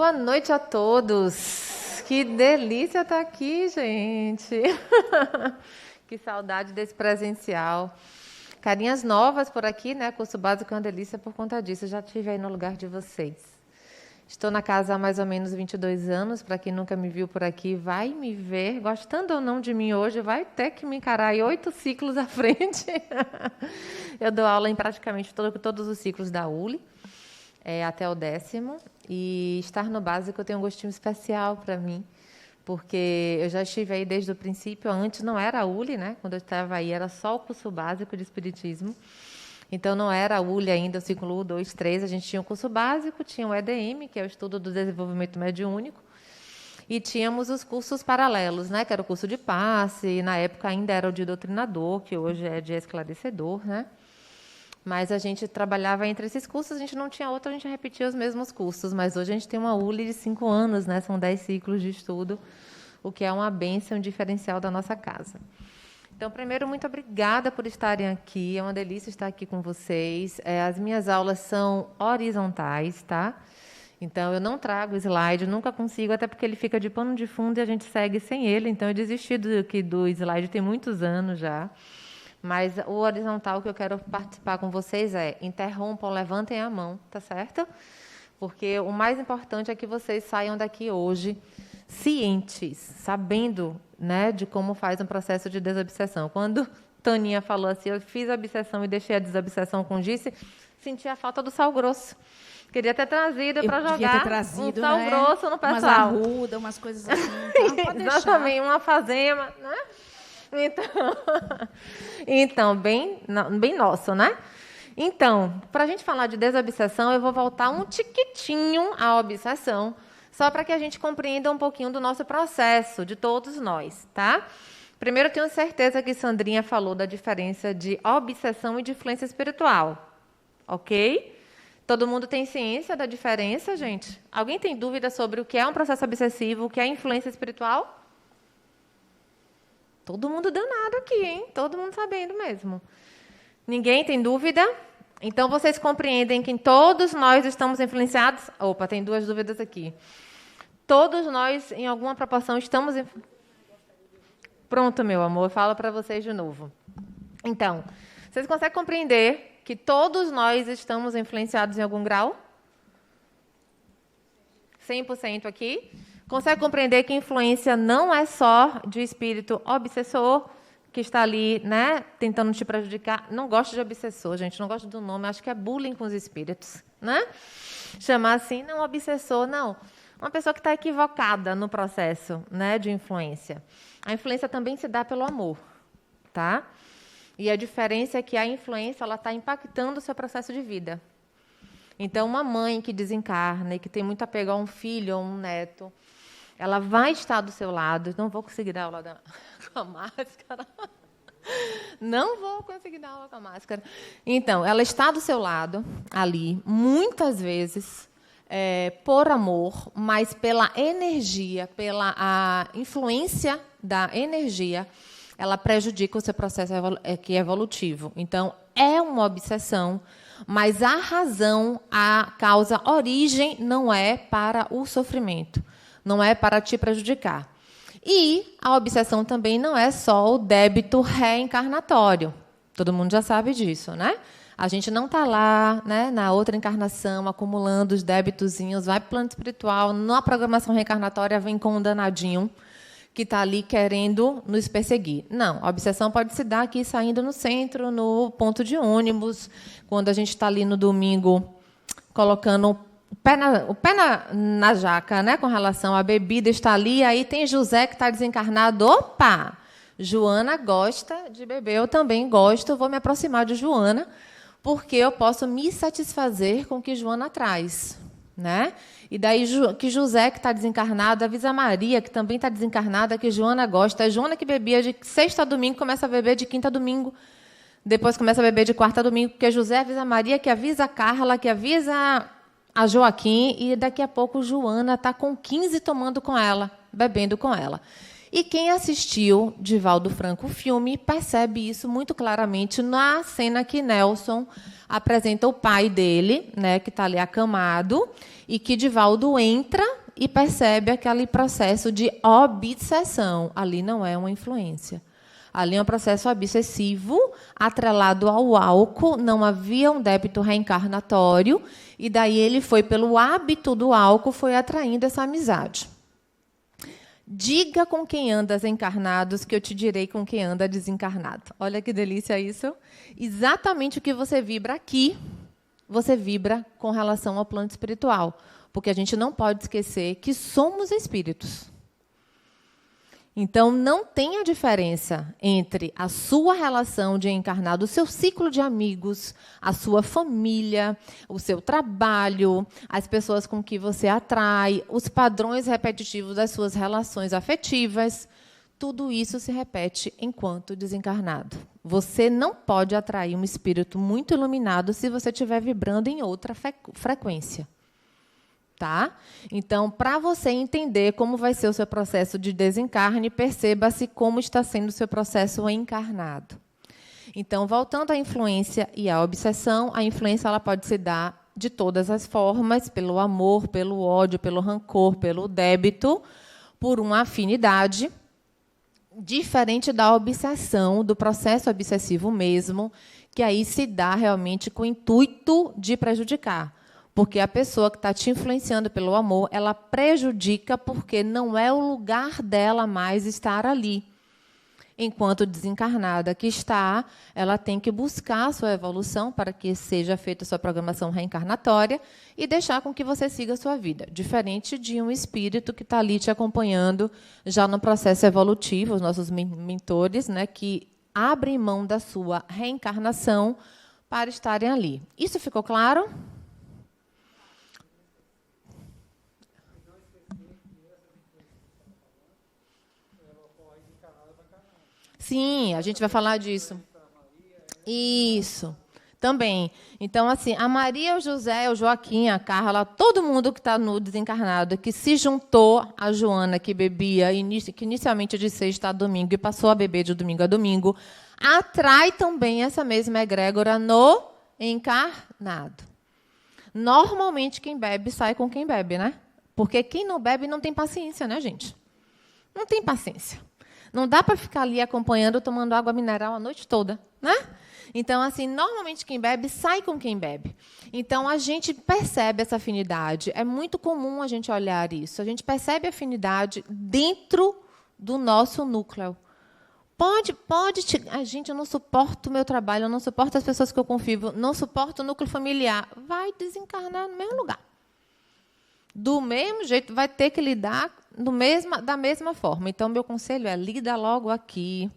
Boa noite a todos. Que delícia estar aqui, gente. Que saudade desse presencial. Carinhas novas por aqui, né? Curso básico é uma delícia por conta disso. Eu já estive aí no lugar de vocês. Estou na casa há mais ou menos 22 anos. Para quem nunca me viu por aqui, vai me ver, gostando ou não de mim hoje, vai ter que me encarar aí 8 ciclos à frente. Eu dou aula em praticamente todos os ciclos da ULI, até o 10º. E estar no básico tem um gostinho especial para mim, porque eu já estive aí desde o princípio. Antes não era a ULI, né? Quando eu estava aí era só o curso básico de Espiritismo. Então, não era a ULI ainda, o ciclo 1, 2, 3. A gente tinha o curso básico, tinha o EDM, que é o Estudo do Desenvolvimento Mediúnico, e tínhamos os cursos paralelos, né? Que era o curso de passe, e na época ainda era o de doutrinador, que hoje é de esclarecedor, né? Mas a gente trabalhava entre esses cursos, a gente não tinha outro, a gente repetia os mesmos cursos. Mas hoje a gente tem uma ULI de 5 anos, né? São 10 ciclos de estudo, o que é uma bênção, um diferencial da nossa casa. Então, primeiro, muito obrigada por estarem aqui. É uma delícia estar aqui com vocês. As minhas aulas são horizontais, tá? Então, eu não trago slide, nunca consigo, até porque ele fica de pano de fundo e a gente segue sem ele. Então, eu desisti do slide tem muitos anos já. Mas o horizontal que eu quero participar com vocês interrompam, levantem a mão, tá certo? Porque o mais importante é que vocês saiam daqui hoje cientes, sabendo, né, de como faz um processo de desobsessão. Quando Toninha falou assim, eu fiz a obsessão e deixei a desobsessão com Gice, senti a falta do sal grosso. Queria ter trazido para jogar um sal grosso no pessoal. Umas arruda, umas coisas assim. Então, exatamente, uma fazema, né? Então bem nosso, né? Então, para a gente falar de desobsessão, eu vou voltar um tiquitinho à obsessão, só para que a gente compreenda um pouquinho do nosso processo, de todos nós, tá? Primeiro, eu tenho certeza que Sandrinha falou da diferença de obsessão e de influência espiritual, ok? Todo mundo tem ciência da diferença, gente? Alguém tem dúvida sobre o que é um processo obsessivo, o que é influência espiritual? Todo mundo danado aqui, hein? Todo mundo sabendo mesmo. Ninguém tem dúvida? Então, vocês compreendem que todos nós estamos influenciados? Opa, tem 2 dúvidas aqui. Todos nós, em alguma proporção, estamos... Pronto, meu amor, eu falo para vocês de novo. Então, vocês conseguem compreender que todos nós estamos influenciados em algum grau? 100% aqui. Consegue compreender que influência não é só de espírito obsessor, que está ali, né, tentando te prejudicar? Não gosto de obsessor, gente, não gosto do nome, acho que é bullying com os espíritos, né? Chamar assim, não obsessor, não. Uma pessoa que está equivocada no processo, né, de influência. A influência também se dá pelo amor, tá? E a diferença é que a influência ela está impactando o seu processo de vida. Então, uma mãe que desencarna e que tem muito apego a um filho ou um neto, ela vai estar do seu lado. Não vou conseguir dar aula com a máscara. Não vou conseguir dar aula com a máscara. Então, ela está do seu lado, ali, muitas vezes, por amor, mas pela energia, pela a influência da energia, ela prejudica o seu processo que é evolutivo. Então, é uma obsessão, mas a razão, a causa, a origem não é para o sofrimento. Não é para te prejudicar. E a obsessão também não é só o débito reencarnatório. Todo mundo já sabe disso, né? A gente não está lá, né, na outra encarnação, acumulando os débitozinhos, vai para o plano espiritual, na programação reencarnatória vem com um danadinho que está ali querendo nos perseguir. Não, a obsessão pode se dar aqui saindo no centro, no ponto de ônibus, quando a gente está ali no domingo colocando o pé na jaca, né, com relação à bebida, está ali, aí tem José que está desencarnado. Opa! Joana gosta de beber, eu também gosto, vou me aproximar de Joana, porque eu posso me satisfazer com o que Joana traz, né? E daí que José, que está desencarnado, avisa a Maria, que também está desencarnada, que Joana gosta. A Joana que bebia de sexta a domingo, começa a beber de quinta a domingo. Depois começa a beber de quarta a domingo, porque José avisa a Maria, que avisa a Carla, que avisa a Joaquim, e daqui a pouco Joana está com 15 tomando com ela, bebendo com ela. E quem assistiu Divaldo Franco o filme percebe isso muito claramente na cena que Nelson apresenta o pai dele, né, que está ali acamado, e que Divaldo entra e percebe aquele processo de obsessão. Ali não é uma influência. Ali é um processo obsessivo, atrelado ao álcool, não havia um débito reencarnatório, e daí ele foi, pelo hábito do álcool, foi atraindo essa amizade. Diga com quem andas encarnados, que eu te direi com quem anda desencarnado. Olha que delícia isso. Exatamente o que você vibra aqui, você vibra com relação ao plano espiritual. Porque a gente não pode esquecer que somos espíritos. Então, não tem a diferença entre a sua relação de encarnado, o seu ciclo de amigos, a sua família, o seu trabalho, as pessoas com que você atrai, os padrões repetitivos das suas relações afetivas. Tudo isso se repete enquanto desencarnado. Você não pode atrair um espírito muito iluminado se você estiver vibrando em outra frequência. Tá? Então, para você entender como vai ser o seu processo de desencarne, perceba-se como está sendo o seu processo encarnado. Então, voltando à influência e à obsessão, a influência ela pode se dar de todas as formas, pelo amor, pelo ódio, pelo rancor, pelo débito, por uma afinidade, diferente da obsessão, do processo obsessivo mesmo, que aí se dá realmente com o intuito de prejudicar. Porque a pessoa que está te influenciando pelo amor, ela prejudica porque não é o lugar dela mais estar ali. Enquanto desencarnada que está, ela tem que buscar a sua evolução para que seja feita a sua programação reencarnatória e deixar com que você siga a sua vida. Diferente de um espírito que está ali te acompanhando já no processo evolutivo, os nossos mentores, né, que abrem mão da sua reencarnação para estarem ali. Isso ficou claro? Sim, a gente vai falar disso. Isso, também. Então, assim, a Maria, o José, o Joaquim, a Carla, todo mundo que está no desencarnado, que se juntou à Joana, que bebia, que inicialmente de sexta a domingo e passou a beber de domingo a domingo, atrai também essa mesma egrégora no encarnado. Normalmente, quem bebe sai com quem bebe, né? Porque quem não bebe não tem paciência, né, gente? Não tem paciência. Não dá para ficar ali acompanhando, tomando água mineral a noite toda, né? Então, assim, normalmente quem bebe sai com quem bebe. Então, a gente percebe essa afinidade. É muito comum a gente olhar isso. A gente percebe a afinidade dentro do nosso núcleo. Gente, eu não suporto o meu trabalho, eu não suporto as pessoas que eu convivo, não suporto o núcleo familiar. Vai desencarnar no mesmo lugar. Do mesmo jeito, vai ter que lidar da mesma forma. Então, meu conselho é: lida logo aqui,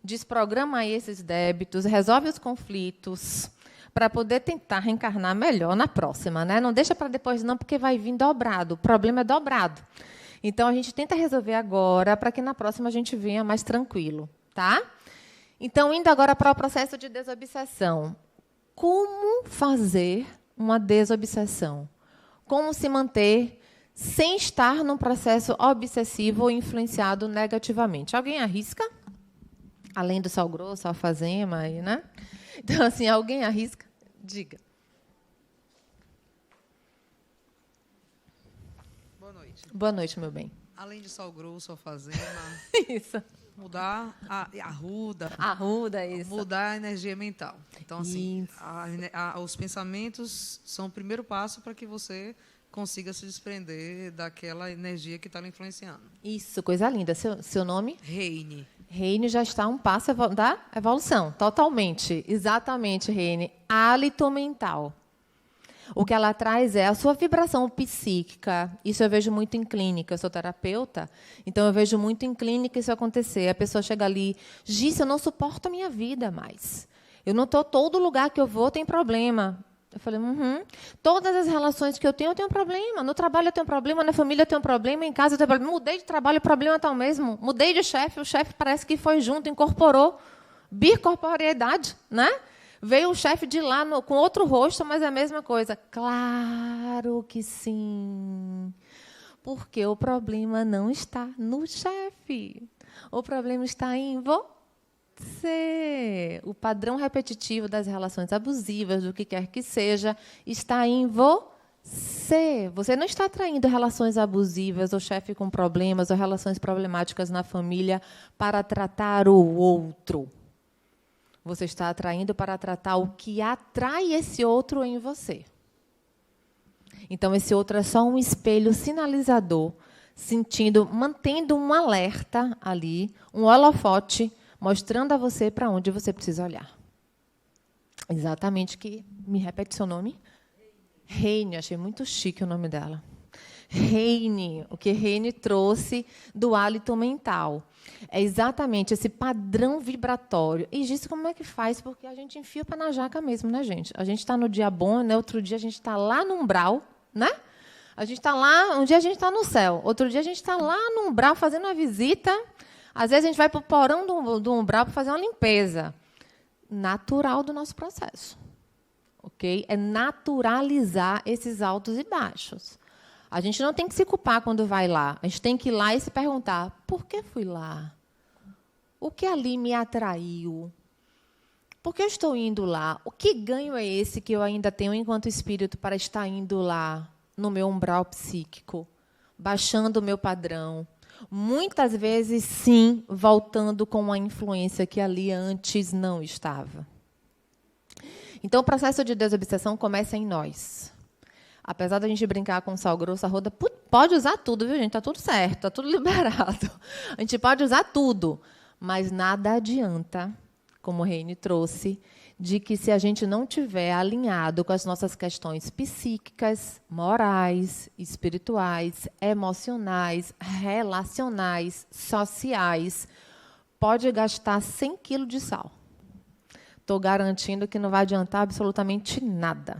desprograma aí esses débitos, resolve os conflitos, para poder tentar reencarnar melhor na próxima, né? Não deixa para depois, não, porque vai vir dobrado. O problema é dobrado. Então, a gente tenta resolver agora, para que na próxima a gente venha mais tranquilo. Tá? Então, indo agora para o processo de desobsessão. Como fazer uma desobsessão? Como se manter sem estar num processo obsessivo ou influenciado negativamente? Alguém arrisca? Além do sal grosso, alfazema, aí, né? Então, assim, alguém arrisca? Diga. Boa noite. Boa noite, meu bem. Além de sal grosso, alfazema, Isso. mudar a arruda. Arruda, isso. Mudar a energia mental. Então, assim, os pensamentos são o primeiro passo para que você consiga se desprender daquela energia que está lhe influenciando. Isso, coisa linda. Seu nome? Reine. Reine já está um passo da evolução, totalmente. Exatamente, Reine. Hálito mental. O que ela traz é a sua vibração psíquica. Isso eu vejo muito em clínica. Eu sou terapeuta, então eu vejo muito em clínica isso acontecer. A pessoa chega ali: Giz, eu não suporto a minha vida mais. Eu não estou, todo lugar que eu vou tem problema. Eu falei, todas as relações que eu tenho problema. No trabalho eu tenho problema, na família eu tenho problema, em casa eu tenho problema. Mudei de trabalho, o problema está o mesmo. Mudei de chefe, o chefe parece que foi junto, incorporou. Bicorporeidade, né? Veio o chefe de lá com outro rosto, mas é a mesma coisa. Claro que sim. Porque o problema não está no chefe. O problema está em você. O padrão repetitivo das relações abusivas, do que quer que seja, está em você. Você não está atraindo relações abusivas, ou chefe com problemas, ou relações problemáticas na família para tratar o outro. Você está atraindo para tratar o que atrai esse outro em você. Então, esse outro é só um espelho sinalizador, mantendo um alerta ali, um holofote, mostrando a você para onde você precisa olhar. Exatamente que... Me repete seu nome? Heine, achei muito chique o nome dela. Heine, o que Heine trouxe do hálito mental. É exatamente esse padrão vibratório. E disso como é que faz? Porque a gente enfia o pé na jaca mesmo, né, gente? A gente está no dia bom, né? Outro dia a gente está lá no umbral, né? A gente está lá, um dia a gente está no céu, outro dia a gente está lá no umbral fazendo uma visita. Às vezes a gente vai para o porão do umbral para fazer uma limpeza. Natural do nosso processo. Okay? É naturalizar esses altos e baixos. A gente não tem que se culpar quando vai lá. A gente tem que ir lá e se perguntar, por que fui lá? O que ali me atraiu? Por que eu estou indo lá? O que ganho é esse que eu ainda tenho enquanto espírito para estar indo lá, no meu umbral psíquico, baixando o meu padrão? Muitas vezes, sim, voltando com uma influência que ali antes não estava. Então, o processo de desobsessão começa em nós. Apesar da gente brincar com sal grosso, a roda pode usar tudo, viu, gente? Está tudo certo, está tudo liberado. A gente pode usar tudo, mas nada adianta, como o Heine trouxe, de que se a gente não tiver alinhado com as nossas questões psíquicas, morais, espirituais, emocionais, relacionais, sociais, pode gastar 100 quilos de sal. Estou garantindo que não vai adiantar absolutamente nada.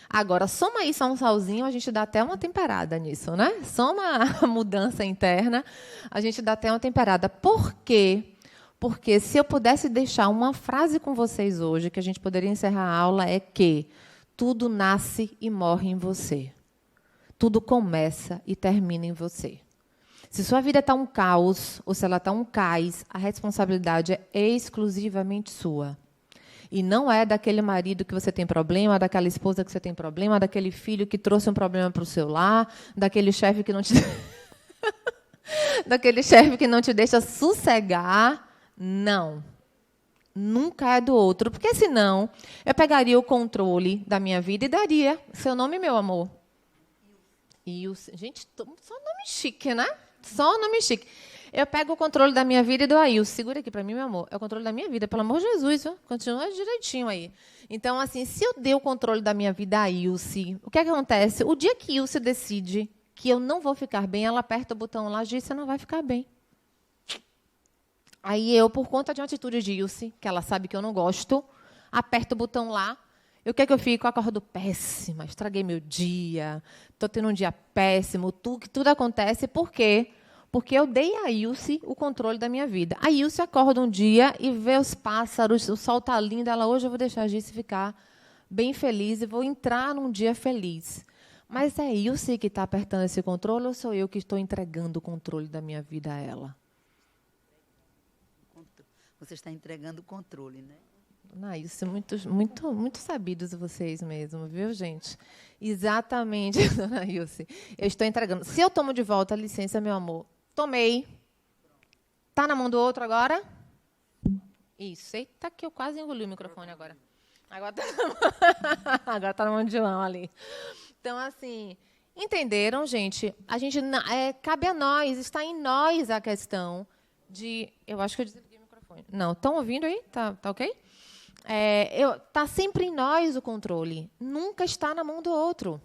Agora, soma isso a um salzinho, a gente dá até uma temperada nisso, né? Soma a mudança interna, a gente dá até uma temperada. Por quê? Porque se eu pudesse deixar uma frase com vocês hoje, que a gente poderia encerrar a aula, é que tudo nasce e morre em você. Tudo começa e termina em você. Se sua vida está um caos, ou se ela está um cais, a responsabilidade é exclusivamente sua. E não é daquele marido que você tem problema, daquela esposa que você tem problema, daquele filho que trouxe um problema para o seu lar, daquele chefe que não te daquele chefe que não te deixa sossegar. Não. Nunca é do outro. Porque, senão, eu pegaria o controle da minha vida e daria. Seu nome, meu amor? Ilse. Gente, só nome chique, né? Só nome chique. Eu pego o controle da minha vida e dou a Ilse. Segura aqui para mim, meu amor. É o controle da minha vida, pelo amor de Jesus. Viu? Continua direitinho aí. Então, assim, se eu der o controle da minha vida a Ilse, o que é que acontece? O dia que Ilse decide que eu não vou ficar bem, ela aperta o botão lá e diz, você não vai ficar bem. Aí eu, por conta de uma atitude de Ilse, que ela sabe que eu não gosto, aperto o botão lá. E o que é que eu fico? Eu acordo péssima, estraguei meu dia, estou tendo um dia péssimo, tudo acontece. Por quê? Porque eu dei a Ilse o controle da minha vida. A Ilse acorda um dia e vê os pássaros, o sol está lindo, ela, hoje eu vou deixar a Ilse ficar bem feliz e vou entrar num dia feliz. Mas é Ilse que está apertando esse controle ou sou eu que estou entregando o controle da minha vida a ela? Você está entregando o controle, né? Dona Ilse, muito sabidos vocês mesmo, viu, gente? Exatamente, Dona Ilse. Eu estou entregando. Se eu tomo de volta a licença, meu amor, tomei. Está na mão do outro agora? Isso. Eita, que eu quase engoli o microfone agora. Agora está na mão de João ali. Então, assim, entenderam, gente? Cabe a nós, está em nós a questão de... Eu acho que eu desliguei o microfone. Não, estão ouvindo aí? Tá ok? Está sempre em nós o controle. Nunca está na mão do outro.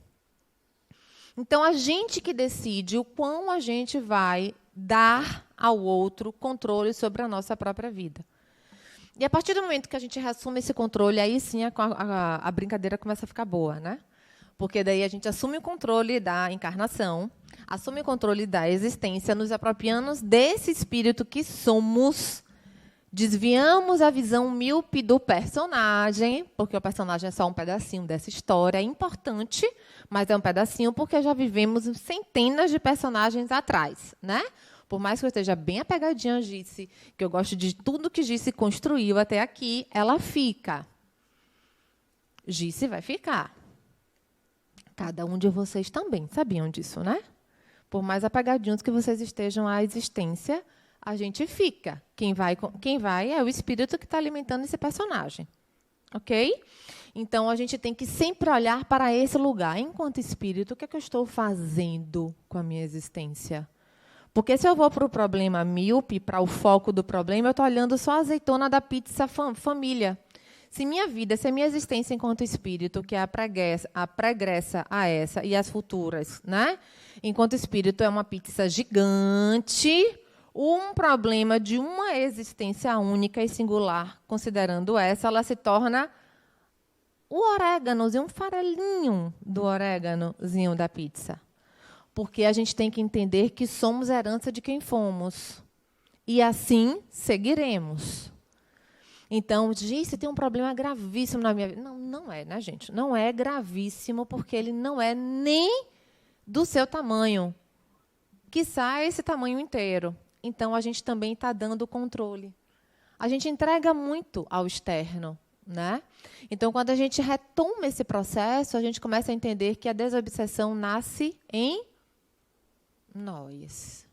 Então, a gente que decide o quão a gente vai dar ao outro controle sobre a nossa própria vida. E a partir do momento que a gente reassume esse controle, aí sim a brincadeira começa a ficar boa, né? Porque daí a gente assume o controle da encarnação, assume o controle da existência, nos apropriando desse espírito que somos, Desviamos a visão míope do personagem, porque o personagem é só um pedacinho dessa história. É importante, mas é um pedacinho porque já vivemos centenas de personagens atrás, né? Por mais que eu esteja bem apegadinha a Gice, que eu gosto de tudo que Gice construiu até aqui, ela fica. Gice vai ficar. Cada um de vocês também sabiam disso, né? Por mais apegadinhos que vocês estejam à existência, a gente fica. Quem vai é o espírito que está alimentando esse personagem. Ok? Então, a gente tem que sempre olhar para esse lugar. Enquanto espírito, o que é que eu estou fazendo com a minha existência? Porque se eu vou para o problema míope, para o foco do problema, eu estou olhando só a azeitona da pizza família. Se minha vida, se a minha existência enquanto espírito, que é a pregressa a essa e as futuras, né? Enquanto espírito é uma pizza gigante, um problema de uma existência única e singular, considerando essa, ela se torna o oréganozinho, um farelinho do oréganozinho da pizza. Porque a gente tem que entender que somos herança de quem fomos. E assim seguiremos. Então, Gice, tem um problema gravíssimo na minha vida. Não, não é, né, gente? Não é gravíssimo, porque ele não é nem do seu tamanho. Quiçá esse tamanho inteiro. Então, a gente também está dando controle. A gente entrega muito ao externo, né? Então, quando a gente retoma esse processo, a gente começa a entender que a desobsessão nasce em nós.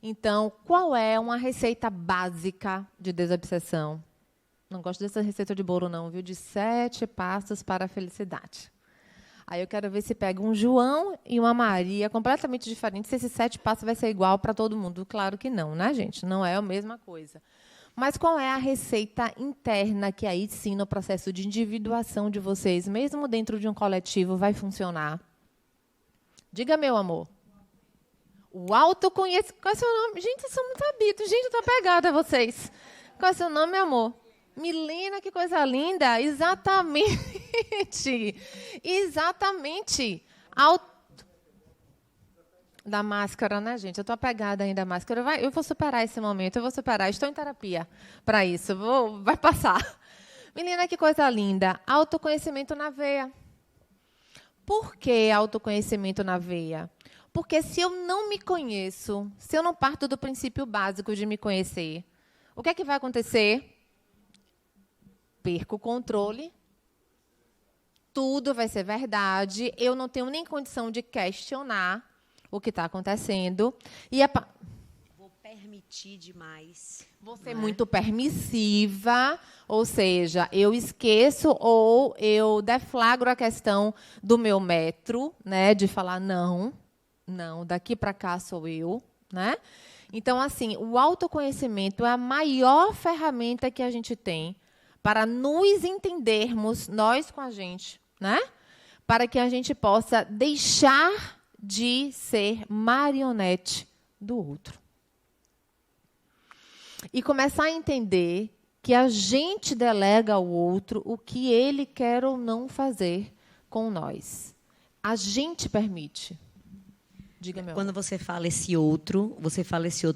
Então, qual é uma receita básica de desobsessão? Não gosto dessa receita de bolo, não, viu? De 7 passos para a felicidade. Aí eu quero ver se pega um João e uma Maria completamente diferentes, se esses 7 passos vai ser igual para todo mundo. Claro que não, né, gente? Não é a mesma coisa. Mas qual é a receita interna que aí sim, no processo de individuação de vocês, mesmo dentro de um coletivo, vai funcionar? Diga, meu amor. O autoconhecimento. Qual é o seu nome? Gente, vocês são muito habitos. Gente, eu estou apegada a vocês. Qual é o seu nome, meu amor? Milena, que coisa linda. Exatamente. Exatamente. Da máscara, né, gente? Eu estou apegada ainda à máscara. Eu vou superar esse momento. Eu vou superar. Estou em terapia para isso. Vai passar. Milena, que coisa linda. Autoconhecimento na veia. Por que autoconhecimento na veia? Porque se eu não me conheço, se eu não parto do princípio básico de me conhecer, o que é que vai acontecer? Perco o controle, tudo vai ser verdade, eu não tenho nem condição de questionar o que está acontecendo. Vou permitir demais. Vou ser muito permissiva, ou seja, eu esqueço ou eu deflagro a questão do meu metro, né, de falar não, daqui para cá sou eu, né? Então, assim, o autoconhecimento é a maior ferramenta que a gente tem para nos entendermos, nós com a gente, né? Para que a gente possa deixar de ser marionete do outro. E começar a entender que a gente delega ao outro o que ele quer ou não fazer com nós. A gente permite. Diga, meu Quando amor. você fala esse outro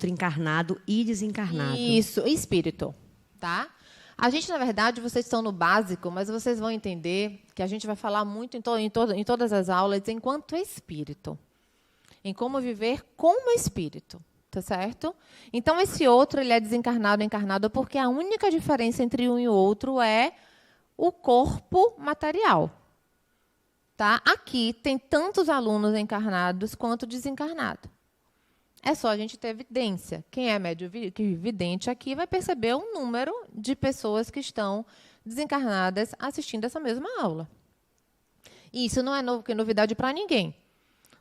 encarnado e desencarnado. Isso, espírito, tá? A gente, na verdade, vocês estão no básico, mas vocês vão entender que a gente vai falar muito em todas as aulas enquanto espírito. Em como viver como espírito, tá certo? Então, esse outro, ele é desencarnado ou encarnado porque a única diferença entre um e o outro é o corpo material. Tá? Aqui tem tantos alunos encarnados quanto desencarnados. É só a gente ter evidência. Quem é médio vidente aqui vai perceber o número de pessoas que estão desencarnadas assistindo essa mesma aula. E isso não é novidade para ninguém.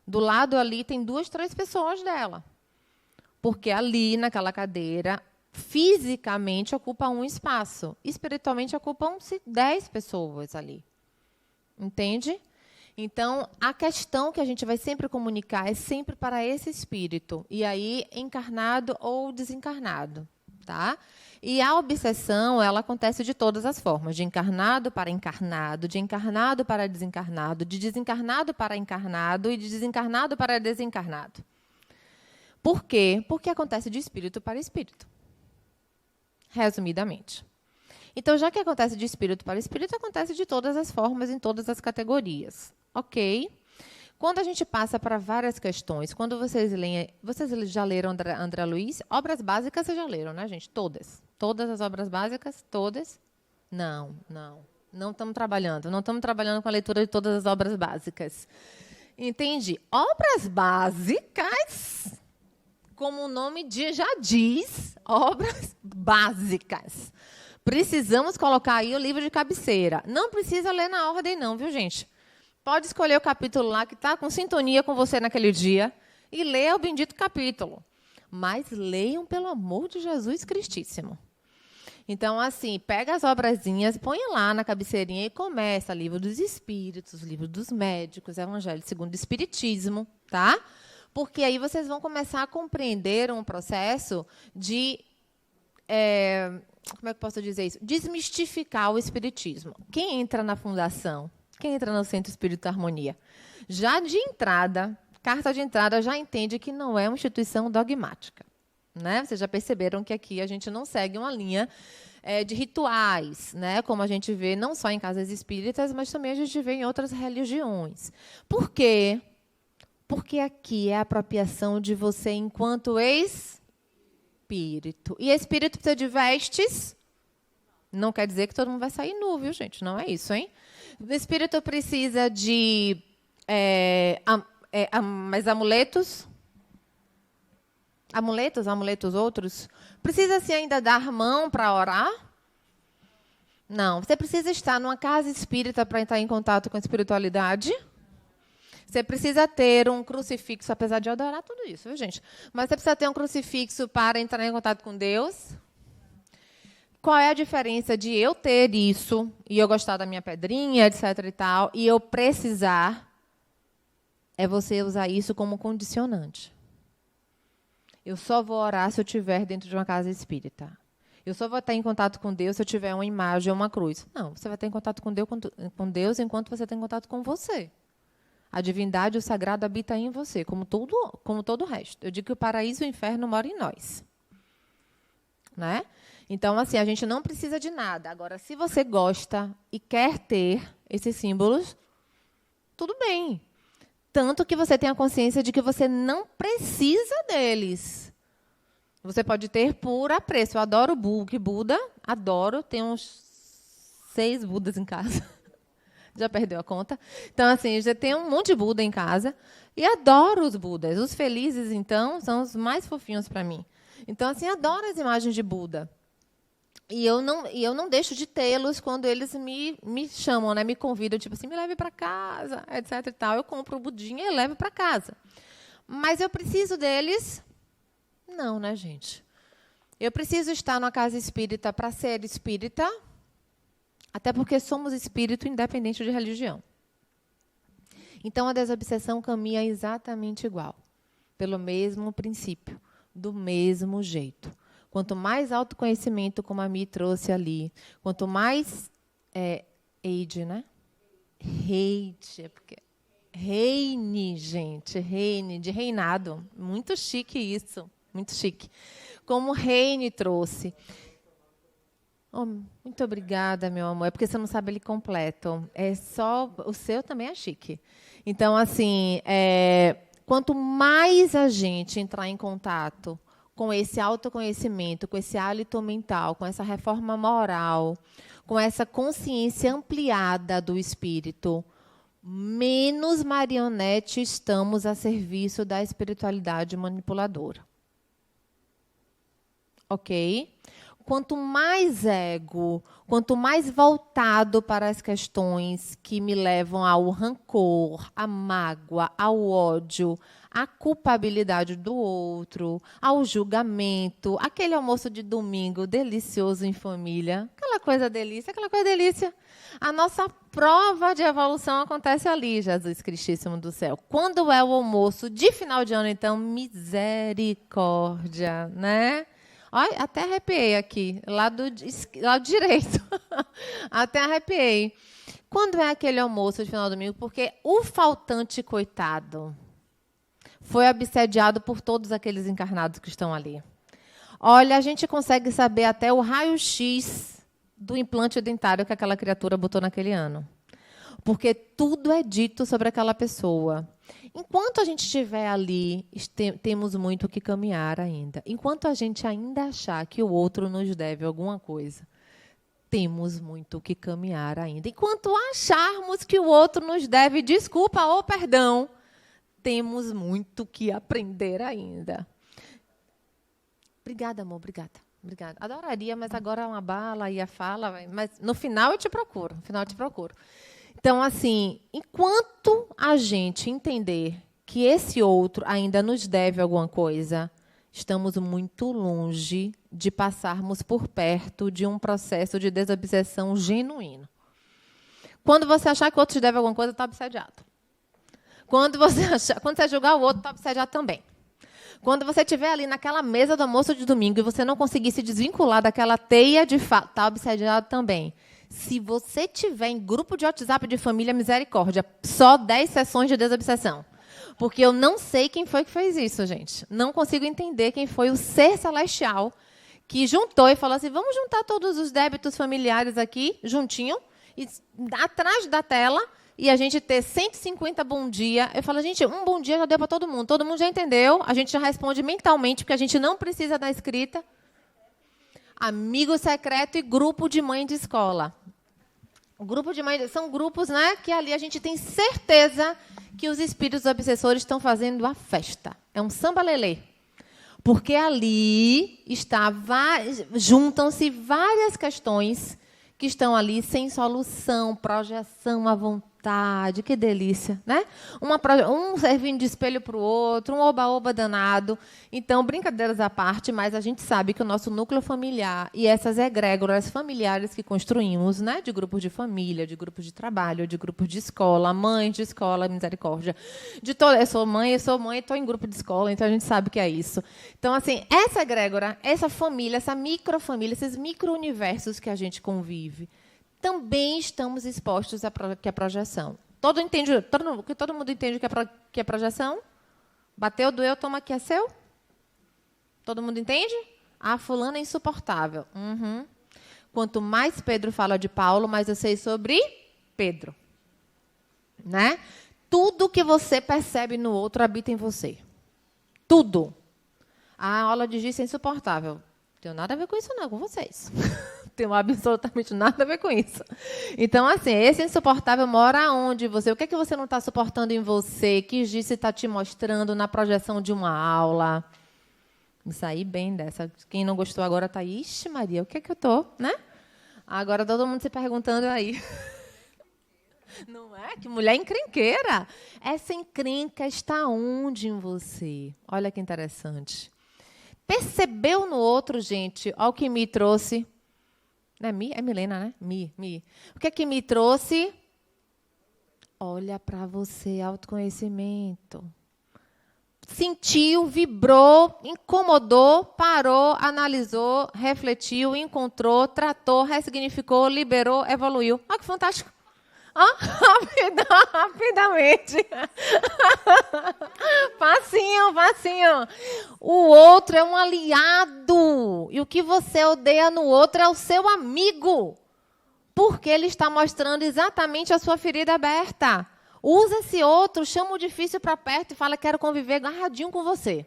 Do lado ali tem 2, 3 pessoas dela. Porque ali, naquela cadeira, fisicamente ocupa um espaço. Espiritualmente ocupam-se 10 pessoas ali. Entende? Então, a questão que a gente vai sempre comunicar é sempre para esse espírito. E aí, encarnado ou desencarnado. Tá? E a obsessão, ela acontece de todas as formas. De encarnado para encarnado, de encarnado para desencarnado, de desencarnado para encarnado e de desencarnado para desencarnado. Por quê? Porque acontece de espírito para espírito. resumidamente. Então, já que acontece de espírito para espírito, acontece de todas as formas, em todas as categorias. Ok? Quando a gente passa para várias questões, quando vocês leem... Vocês já leram André Luiz? Obras básicas vocês já leram, né, gente? Todas. Todas as obras básicas? Todas? Não. Não estamos trabalhando. Não estamos trabalhando com a leitura de todas as obras básicas. Entendi. Obras básicas, como o nome já diz, obras básicas. Precisamos colocar aí o livro de cabeceira. Não precisa ler na ordem, não, viu, gente? Pode escolher o capítulo lá que está com sintonia com você naquele dia e leia o bendito capítulo. Mas leiam, pelo amor de Jesus Cristíssimo. Então, assim, pega as obrazinhas, põe lá na cabeceirinha e começa livro dos espíritos, livro dos médicos, Evangelho segundo o Espiritismo, tá? Porque aí vocês vão começar a compreender um processo de... como é que eu posso dizer isso? Desmistificar o espiritismo. Quem entra na fundação, quem entra no Centro Espírita Harmonia, já de entrada, carta de entrada, já entende que não é uma instituição dogmática. Né? Vocês já perceberam que aqui a gente não segue uma linha de rituais, né? Como a gente vê não só em casas espíritas, mas também a gente vê em outras religiões. Por quê? Porque aqui é a apropriação de você enquanto espírito. E espírito precisa de vestes? Não quer dizer que todo mundo vai sair nu, viu, gente? Não é isso, hein? O espírito precisa de mais amuletos? Amuletos outros? Precisa-se ainda dar mão para orar? Não. Você precisa estar numa casa espírita para entrar em contato com a espiritualidade? Você precisa ter um crucifixo, apesar de eu adorar tudo isso, viu, gente? Mas você precisa ter um crucifixo para entrar em contato com Deus? Qual é a diferença de eu ter isso e eu gostar da minha pedrinha, etc. e tal, e eu precisar? É você usar isso como condicionante. Eu só vou orar se eu estiver dentro de uma casa espírita. Eu só vou estar em contato com Deus se eu tiver uma imagem ou uma cruz. Não, você vai estar em contato com Deus enquanto você tem contato com você. A divindade, o sagrado, habita em você, como todo o resto. Eu digo que o paraíso e o inferno moram em nós. Né? Então, assim, a gente não precisa de nada. Agora, se você gosta e quer ter esses símbolos, tudo bem. Tanto que você tenha consciência de que você não precisa deles. Você pode ter por apreço. Eu adoro Buda, adoro. Tenho uns 6 Budas em casa. Já perdeu a conta. Então, assim, já tenho um monte de Buda em casa. E adoro os Budas. Os felizes, então, são os mais fofinhos para mim. Então, assim, adoro as imagens de Buda. E eu não deixo de tê-los quando eles me chamam, né? Me convidam, tipo assim, me leve para casa, etc. e tal. Eu compro o budinha e levo para casa. Mas eu preciso deles? Não, né, gente? Eu preciso estar numa casa espírita para ser espírita, até porque somos espírito independente de religião. Então, a desobsessão caminha exatamente igual, pelo mesmo princípio, do mesmo jeito. Quanto mais autoconhecimento, como a Mi trouxe ali, quanto mais age, né? Hate, é porque reine, gente, reine, de reinado. Muito chique isso, muito chique. Como Reine trouxe. Oh, muito obrigada, meu amor. É porque você não sabe ele completo. É só o seu também é chique. Então, assim, quanto mais a gente entrar em contato com esse autoconhecimento, com esse hálito mental, com essa reforma moral, com essa consciência ampliada do espírito, menos marionete estamos a serviço da espiritualidade manipuladora. Ok? Quanto mais ego, quanto mais voltado para as questões que me levam ao rancor, à mágoa, ao ódio, à culpabilidade do outro, ao julgamento, aquele almoço de domingo delicioso em família, aquela coisa delícia. A nossa prova de evolução acontece ali, Jesus Cristíssimo do céu. Quando é o almoço de final de ano, então, misericórdia, né? Olha, até arrepiei aqui, lado direito. Até arrepiei. Quando é aquele almoço de final de domingo? Porque o faltante, coitado, foi obsediado por todos aqueles encarnados que estão ali. Olha, a gente consegue saber até o raio-x do implante dentário que aquela criatura botou naquele ano. Porque tudo é dito sobre aquela pessoa. Enquanto a gente estiver ali, temos muito o que caminhar ainda. Enquanto a gente ainda achar que o outro nos deve alguma coisa, temos muito o que caminhar ainda. Enquanto acharmos que o outro nos deve desculpa ou perdão, temos muito o que aprender ainda. Obrigada, amor, obrigada. Obrigada. Adoraria, mas agora é uma bala e a fala, mas no final eu te procuro, no final eu te procuro. Então, assim, enquanto a gente entender que esse outro ainda nos deve alguma coisa, estamos muito longe de passarmos por perto de um processo de desobsessão genuíno. Quando você achar que o outro te deve alguma coisa, está obsediado. Quando você julgar o outro, está obsediado também. Quando você estiver ali naquela mesa do almoço de domingo e você não conseguir se desvincular daquela teia de fato, está obsediado também. Se você tiver em grupo de WhatsApp de família, misericórdia, só 10 sessões de desobsessão. Porque eu não sei quem foi que fez isso, gente. Não consigo entender quem foi o ser celestial que juntou e falou assim, vamos juntar todos os débitos familiares aqui, juntinho, e atrás da tela, e a gente ter 150 bom dia. Eu falo, gente, um bom dia já deu para todo mundo já entendeu, a gente já responde mentalmente, porque a gente não precisa da escrita. Amigo secreto e grupo de mãe de escola. O grupo de mãe são grupos, né, que ali a gente tem certeza que os espíritos obsessores estão fazendo a festa. É um samba-lelê. Porque ali juntam-se várias questões que estão ali sem solução, projeção à vontade, que delícia, né? Um servindo de espelho para o outro, um oba-oba danado. Então, brincadeiras à parte, mas a gente sabe que o nosso núcleo familiar e essas egrégoras familiares que construímos, né, de grupos de família, de grupos de trabalho, de grupos de escola, mães de escola, misericórdia. Eu sou mãe, estou em grupo de escola, então a gente sabe que é isso. Então, assim, essa egrégora, essa família, essa microfamília, esses micro-universos que a gente convive, também estamos expostos à projeção. Todo mundo entende que é projeção? Bateu, doeu, toma aqui, é seu? Todo mundo entende? Ah, fulano é insuportável. Uhum. Quanto mais Pedro fala de Paulo, mais eu sei sobre Pedro. Né? Tudo que você percebe no outro habita em você. Tudo. A aula de giz é insuportável. Não tenho nada a ver com isso, não, com vocês. Tenho absolutamente nada a ver com isso. Então, assim, esse insuportável mora onde você? O que é que você não está suportando em você? Que giz está te mostrando na projeção de uma aula? Me saí bem dessa. Quem não gostou agora está aí. Ixi, Maria, o que é que eu estou? Né? Agora todo mundo se perguntando aí. Não é? Que mulher encrenqueira. Essa encrenca está onde em você? Olha que interessante. Percebeu no outro, gente? Olha o que me trouxe. Não é Mi? É Milena, né? Mi. O que é que me trouxe? Olha para você, autoconhecimento. Sentiu, vibrou, incomodou, parou, analisou, refletiu, encontrou, tratou, ressignificou, liberou, evoluiu. Olha que fantástico. Rapidamente. Facinho. O outro é um aliado. E o que você odeia no outro é o seu amigo. Porque ele está mostrando exatamente a sua ferida aberta. Usa esse outro, chama o difícil para perto e fala, quero conviver agarradinho com você.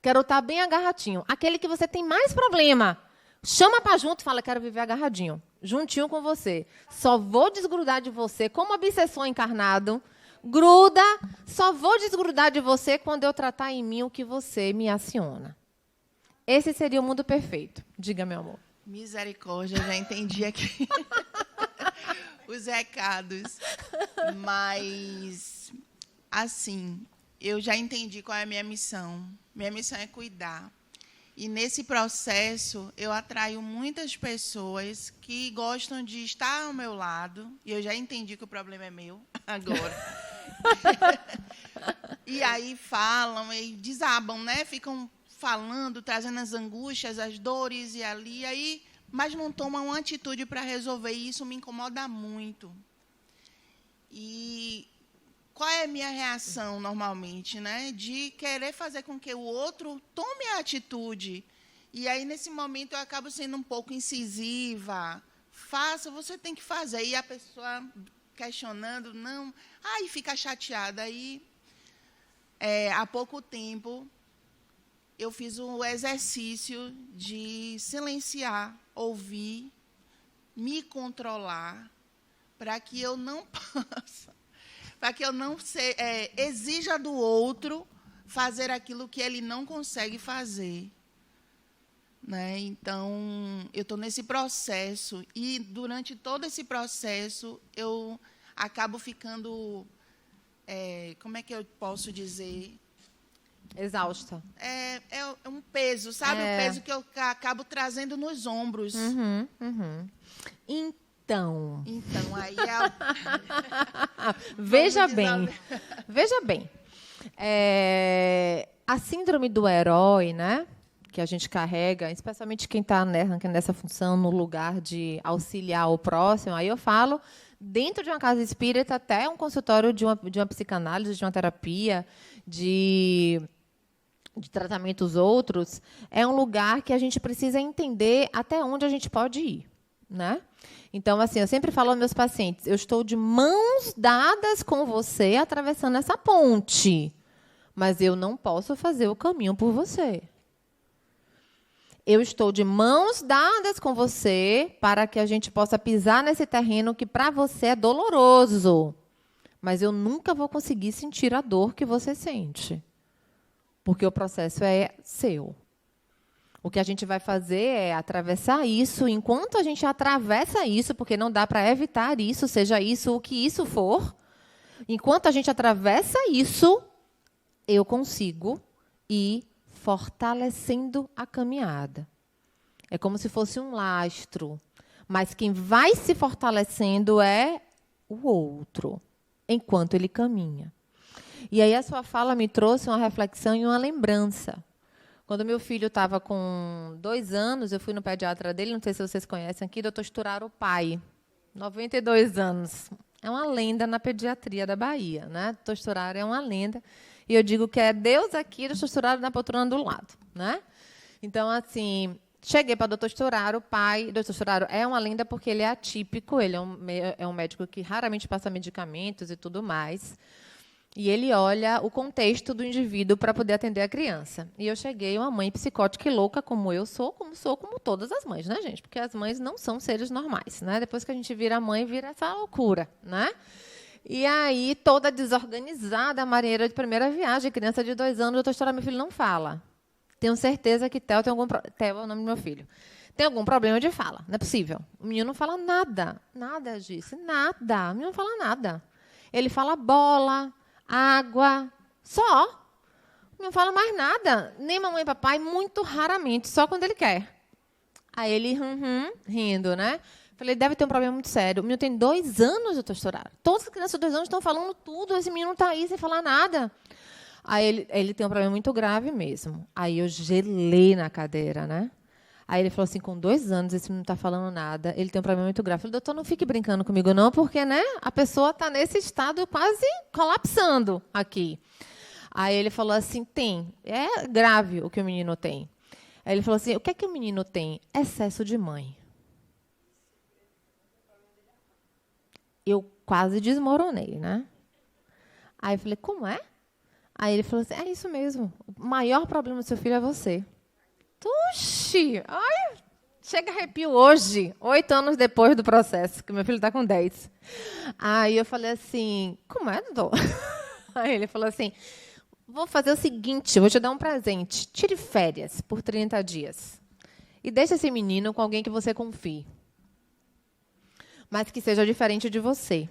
Quero estar bem agarradinho. Aquele que você tem mais problema, chama para junto e fala, quero viver agarradinho. Juntinho com você. Só vou desgrudar de você como obsessor encarnado. Gruda, só vou desgrudar de você quando eu tratar em mim o que você me aciona. Esse seria o mundo perfeito. Diga, meu amor. Misericórdia, já entendi aqui os recados. Mas, assim, eu já entendi qual é a minha missão. Minha missão é cuidar. E, nesse processo, eu atraio muitas pessoas que gostam de estar ao meu lado. E eu já entendi que o problema é meu agora. E aí falam e desabam, né? Ficam falando, trazendo as angústias, as dores e ali. Aí, mas não tomam uma atitude para resolver. E isso me incomoda muito. E qual é a minha reação, normalmente, né? De querer fazer com que o outro tome a atitude E aí, nesse momento, eu acabo sendo um pouco incisiva. Faça, você tem que fazer. Aí a pessoa questionando, não. Aí fica chateada. Aí, há pouco tempo, eu fiz o exercício de silenciar, ouvir, me controlar, para que eu não possa, para que eu não exija do outro fazer aquilo que ele não consegue fazer. Né? Então, eu estou nesse processo, e, durante todo esse processo, eu acabo ficando, como é que eu posso dizer? Exausta. É um peso, sabe? Um peso que eu acabo trazendo nos ombros. Então, aí veja bem. A síndrome do herói, né? Que a gente carrega, especialmente quem está nessa função, no lugar de auxiliar o próximo, aí eu falo, dentro de uma casa espírita, até um consultório de uma psicanálise, de uma terapia, de tratamentos outros, é um lugar que a gente precisa entender até onde a gente pode ir, né? Então, assim, eu sempre falo aos meus pacientes, eu estou de mãos dadas com você atravessando essa ponte, mas eu não posso fazer o caminho por você. Eu estou de mãos dadas com você para que a gente possa pisar nesse terreno que para você é doloroso, mas eu nunca vou conseguir sentir a dor que você sente, porque o processo é seu. O que a gente vai fazer é atravessar isso. Enquanto a gente atravessa isso, porque não dá para evitar isso, seja isso o que isso for, enquanto a gente atravessa isso, eu consigo ir fortalecendo a caminhada. É como se fosse um lastro, mas quem vai se fortalecendo é o outro, enquanto ele caminha. E aí a sua fala me trouxe uma reflexão e uma lembrança. Quando meu filho estava com 2 anos, eu fui no pediatra dele, não sei se vocês conhecem aqui, Dr. Sturaro Pai, 92 anos. É uma lenda na pediatria da Bahia, né? Dr. Sturaro é uma lenda. E eu digo que é Deus aqui, Dr. Sturaro na poltrona do lado, né? Então, assim, cheguei para o Dr. Sturaro Pai. Dr. Sturaro é uma lenda porque ele é atípico, ele é um médico que raramente passa medicamentos e tudo mais. E ele olha o contexto do indivíduo para poder atender a criança. E eu cheguei, uma mãe psicótica e louca como eu sou, como todas as mães, né, gente? Porque as mães não são seres normais, né? Depois que a gente vira mãe, vira essa loucura, né? E aí, toda desorganizada, a marinheira de primeira viagem, criança de 2 anos, doutor Sturaro, meu filho não fala. Tenho certeza que Theo tem algum problema. Theo é o nome do meu filho. Tem algum problema de fala, não é possível. O menino não fala nada. Nada, disse, nada. O menino não fala nada. Ele fala bola, água, só. Não fala mais nada. Nem mamãe e papai, muito raramente, só quando ele quer. Aí ele, rindo, né? Falei, deve ter um problema muito sério. O menino tem 2 anos, doutor Sturaro. Todas as crianças de 2 anos estão falando tudo, esse menino está aí sem falar nada. Aí ele tem um problema muito grave mesmo. Aí eu gelei na cadeira, né? Aí ele falou assim, com 2 anos, esse menino não está falando nada, ele tem um problema muito grave. Eu falei, doutor, não fique brincando comigo, não, porque, né, a pessoa está nesse estado quase colapsando aqui. Aí ele falou assim, é grave o que o menino tem. Aí ele falou assim, o que é que o menino tem? Excesso de mãe. Eu quase desmoronei, né? Aí eu falei, como é? Aí ele falou assim, é isso mesmo, o maior problema do seu filho é você. Tuxi! Ai, chega arrepio hoje, 8 anos depois do processo, que meu filho está com 10. Aí eu falei assim, como é, doutor? Aí ele falou assim, vou fazer o seguinte, vou te dar um presente, tire férias por 30 dias e deixe esse menino com alguém que você confie, mas que seja diferente de você.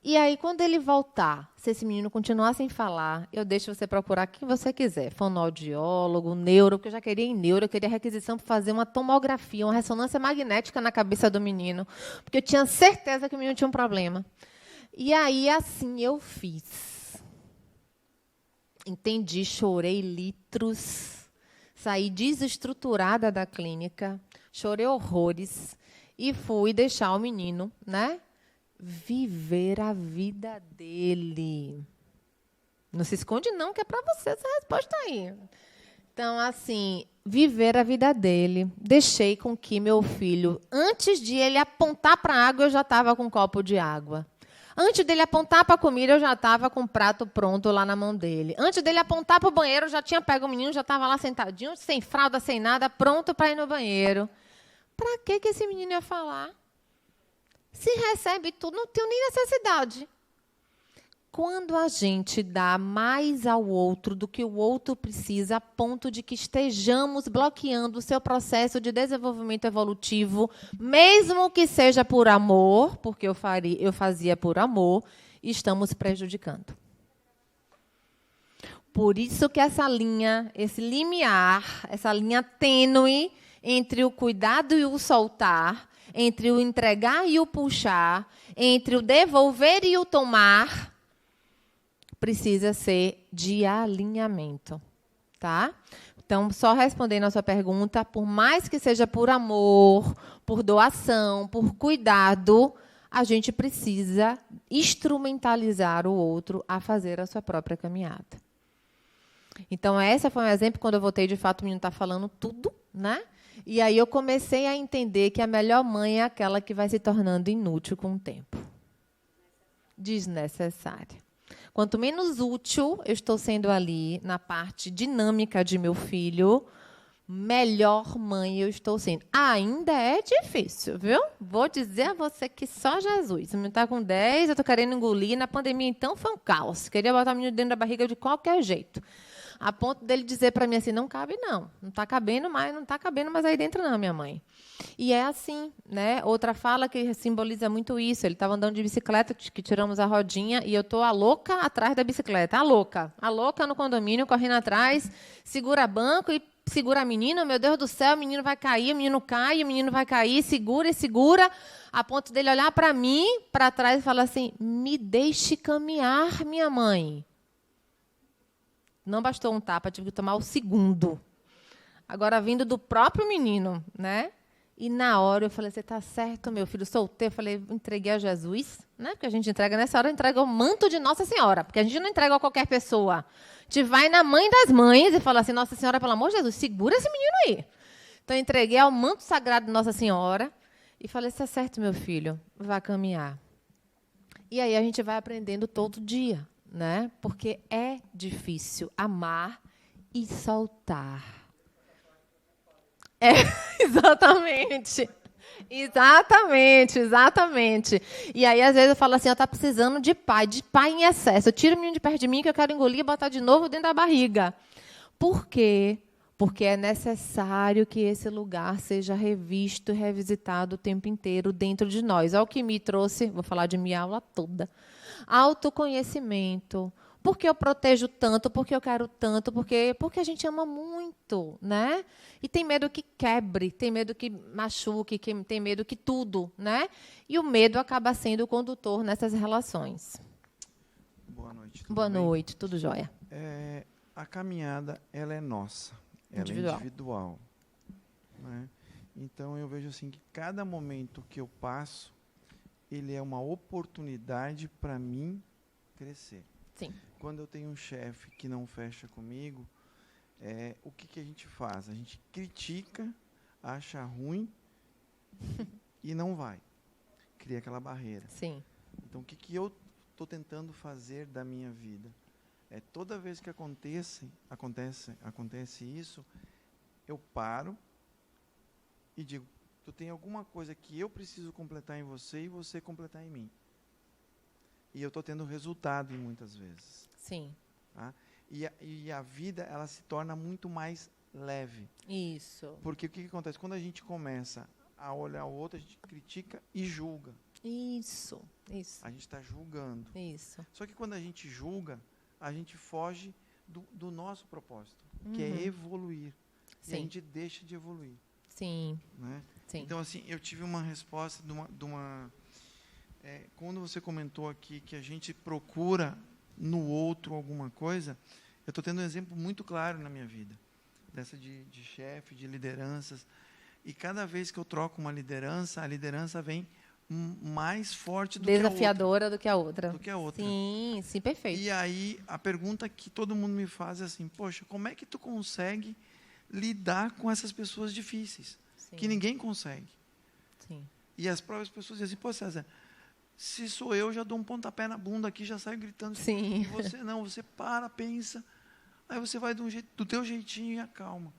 E aí, quando ele voltar, se esse menino continuar sem falar, eu deixo você procurar quem você quiser. Fonoaudiólogo, neuro, porque eu já queria em neuro, eu queria requisição para fazer uma tomografia, uma ressonância magnética na cabeça do menino, porque eu tinha certeza que o menino tinha um problema. E aí, assim, eu fiz. Entendi, chorei litros, saí desestruturada da clínica, chorei horrores e fui deixar o menino, né, viver a vida dele. Não se esconde, não, que é para você essa resposta aí. Então, assim, viver a vida dele. Deixei com que meu filho, antes de ele apontar para a água, eu já estava com um copo de água. Antes dele apontar para a comida, eu já estava com o prato pronto lá na mão dele. Antes dele apontar para o banheiro, eu já tinha pego o menino, já estava lá sentadinho, sem fralda, sem nada, pronto para ir no banheiro. Para que esse menino ia falar? Se recebe tudo, não tem nem necessidade. Quando a gente dá mais ao outro do que o outro precisa, a ponto de que estejamos bloqueando o seu processo de desenvolvimento evolutivo, mesmo que seja por amor, porque eu fazia por amor, estamos prejudicando. Por isso que essa linha, esse limiar, essa linha tênue entre o cuidado e o soltar, entre o entregar e o puxar, entre o devolver e o tomar, precisa ser de alinhamento, tá? Então, só respondendo a sua pergunta, por mais que seja por amor, por doação, por cuidado, a gente precisa instrumentalizar o outro a fazer a sua própria caminhada. Então, esse foi um exemplo, quando eu voltei, de fato, o menino está falando tudo, né? E aí eu comecei a entender que a melhor mãe é aquela que vai se tornando inútil com o tempo. Desnecessária. Quanto menos útil eu estou sendo ali na parte dinâmica de meu filho, melhor mãe eu estou sendo. Ainda é difícil, viu? Vou dizer a você que só Jesus. O menino está com 10, eu estou querendo engolir. Na pandemia, então, foi um caos. Queria botar o menino dentro da barriga de qualquer jeito. A ponto dele dizer para mim assim, não cabe não. Não está cabendo mais aí dentro não, minha mãe. E é assim, né? Outra fala que simboliza muito isso. Ele estava andando de bicicleta, que tiramos a rodinha, e eu estou a louca atrás da bicicleta. A louca no condomínio, correndo atrás, segura banco e segura a menina. Meu Deus do céu, o menino vai cair, o menino cai, o menino vai cair, segura e segura. A ponto dele olhar para mim, para trás, e falar assim, me deixe caminhar, minha mãe. Não bastou um tapa, tive que tomar o segundo. Agora, vindo do próprio menino, né? E na hora eu falei, você está certo, meu filho, soltei. Eu falei, entreguei a Jesus, né? Porque a gente entrega nessa hora, entrega o manto de Nossa Senhora. Porque a gente não entrega a qualquer pessoa. A gente vai na mãe das mães e fala assim, Nossa Senhora, pelo amor de Jesus, segura esse menino aí. Então, eu entreguei ao manto sagrado de Nossa Senhora e falei, está certo, meu filho, vai caminhar. E aí a gente vai aprendendo todo dia, né? Porque é difícil amar e soltar. É, exatamente. E aí, às vezes, eu falo assim, está precisando de pai em excesso. Eu tiro o menino de perto de mim que eu quero engolir e botar de novo dentro da barriga. Por quê? Porque é necessário que esse lugar seja revisto e revisitado o tempo inteiro dentro de nós. Olha o que me trouxe, vou falar de minha aula toda. Autoconhecimento. Por que eu protejo tanto? Por que eu quero tanto? Porque a gente ama muito, né? E tem medo que quebre, tem medo que machuque, tem medo que tudo, né? E o medo acaba sendo o condutor nessas relações. Boa noite. Boa noite, tudo jóia. A caminhada, ela é nossa. Ela é individual. Né? Então, eu vejo assim que cada momento que eu passo, ele é uma oportunidade para mim crescer. Sim. Quando eu tenho um chefe que não fecha comigo, o que a gente faz? A gente critica, acha ruim e não vai. Cria aquela barreira. Sim. Então, o que eu estou tentando fazer da minha vida? Toda vez que acontece isso, eu paro e digo, tu tem alguma coisa que eu preciso completar em você e você completar em mim. E eu estou tendo resultado em muitas vezes. Sim. Tá? E a vida, ela se torna muito mais leve. Isso. Porque o que acontece? Quando a gente começa a olhar o outro, a gente critica e julga. Isso. A gente está julgando. Isso. Só que quando a gente julga, a gente foge do nosso propósito, que é evoluir. Sim. E a gente deixa de evoluir. Sim. Né? Sim. Então, assim, eu tive uma resposta de uma quando você comentou aqui que a gente procura no outro alguma coisa, eu estou tendo um exemplo muito claro na minha vida, dessa de chefe, de lideranças, e cada vez que eu troco uma liderança, a liderança vem mais forte do desafiadora do que a outra. Sim, perfeito. E aí, a pergunta que todo mundo me faz é assim, poxa, como é que tu consegue lidar com essas pessoas difíceis, Sim. que ninguém consegue. Sim. E as próprias pessoas dizem assim, pô, César, se sou eu, já dou um pontapé na bunda aqui, já saio gritando. Sim. E você não, você para, pensa, aí você vai do teu jeitinho e acalma.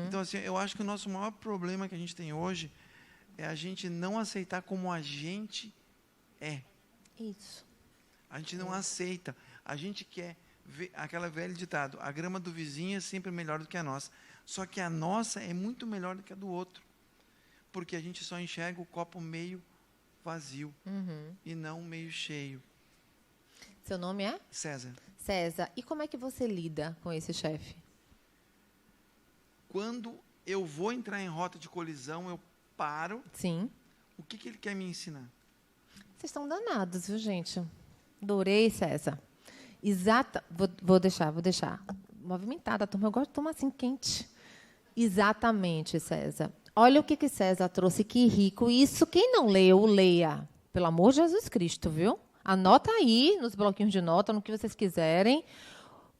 Então, assim, eu acho que o nosso maior problema que a gente tem hoje é a gente não aceitar como a gente é. Isso. A gente não aceita. A gente quer ver aquela velha ditado, a grama do vizinho é sempre melhor do que a nossa. Só que a nossa é muito melhor do que a do outro. Porque a gente só enxerga o copo meio vazio e não meio cheio. Seu nome é? César, César. E como é que você lida com esse chefe? quando eu vou entrar em rota de colisão, eu paro. Sim. O que ele quer me ensinar? Vocês estão danados, viu, gente? Adorei, César. Exata. Vou deixar. Movimentada, a turma. Eu gosto de tomar assim, quente. Exatamente, César. Olha o que César trouxe, que rico. Isso, quem não leu, leia. Pelo amor de Jesus Cristo, viu? Anota aí, nos bloquinhos de nota, no que vocês quiserem.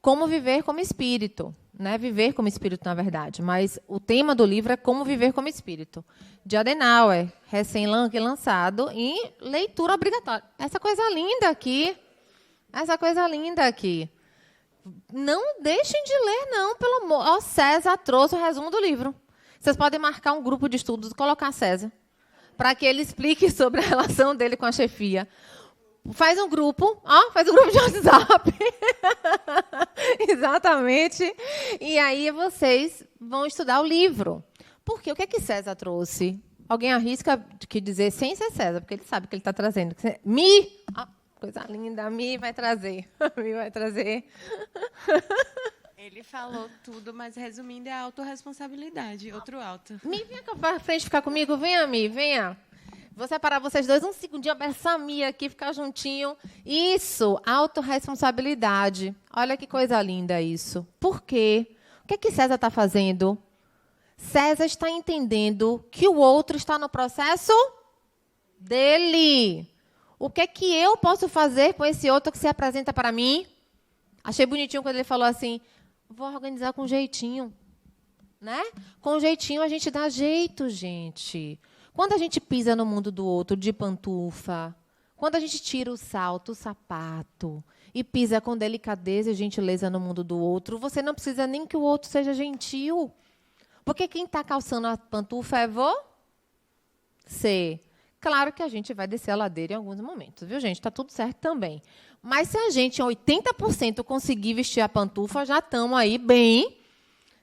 Como viver como espírito. Né? Viver como espírito, na verdade. Mas o tema do livro é Como Viver como Espírito. De Adenauer, recém-lançado, e leitura obrigatória. Essa coisa linda aqui. Não deixem de ler, não, pelo amor. Ó, César trouxe o resumo do livro. Vocês podem marcar um grupo de estudos e colocar César, para que ele explique sobre a relação dele com a chefia. Faz um grupo de WhatsApp. Exatamente. E aí vocês vão estudar o livro. Por quê? O que é que César trouxe? Alguém arrisca que dizer sem ser César, porque ele sabe que ele está trazendo. Coisa linda, Mi vai trazer. Mi vai trazer. Ele falou tudo, mas resumindo, é a autorresponsabilidade. Outro alto. Mi, vem cá para frente ficar comigo. Venha, Mi, venha. Vou separar vocês dois um segundinho, abraçar a Mi aqui, ficar juntinho. Isso, autorresponsabilidade. Olha que coisa linda isso. Por quê? O que é que César está fazendo? César está entendendo que o outro está no processo dele. O que é que eu posso fazer com esse outro que se apresenta para mim? Achei bonitinho quando ele falou assim, vou organizar com jeitinho. Né? Com jeitinho a gente dá jeito, gente. Quando a gente pisa no mundo do outro de pantufa, quando a gente tira o salto, o sapato, e pisa com delicadeza e gentileza no mundo do outro, você não precisa nem que o outro seja gentil. Porque quem está calçando a pantufa é você. Claro que a gente vai descer a ladeira em alguns momentos, viu, gente? Está tudo certo também. Mas se a gente, em 80%, conseguir vestir a pantufa, já estamos aí bem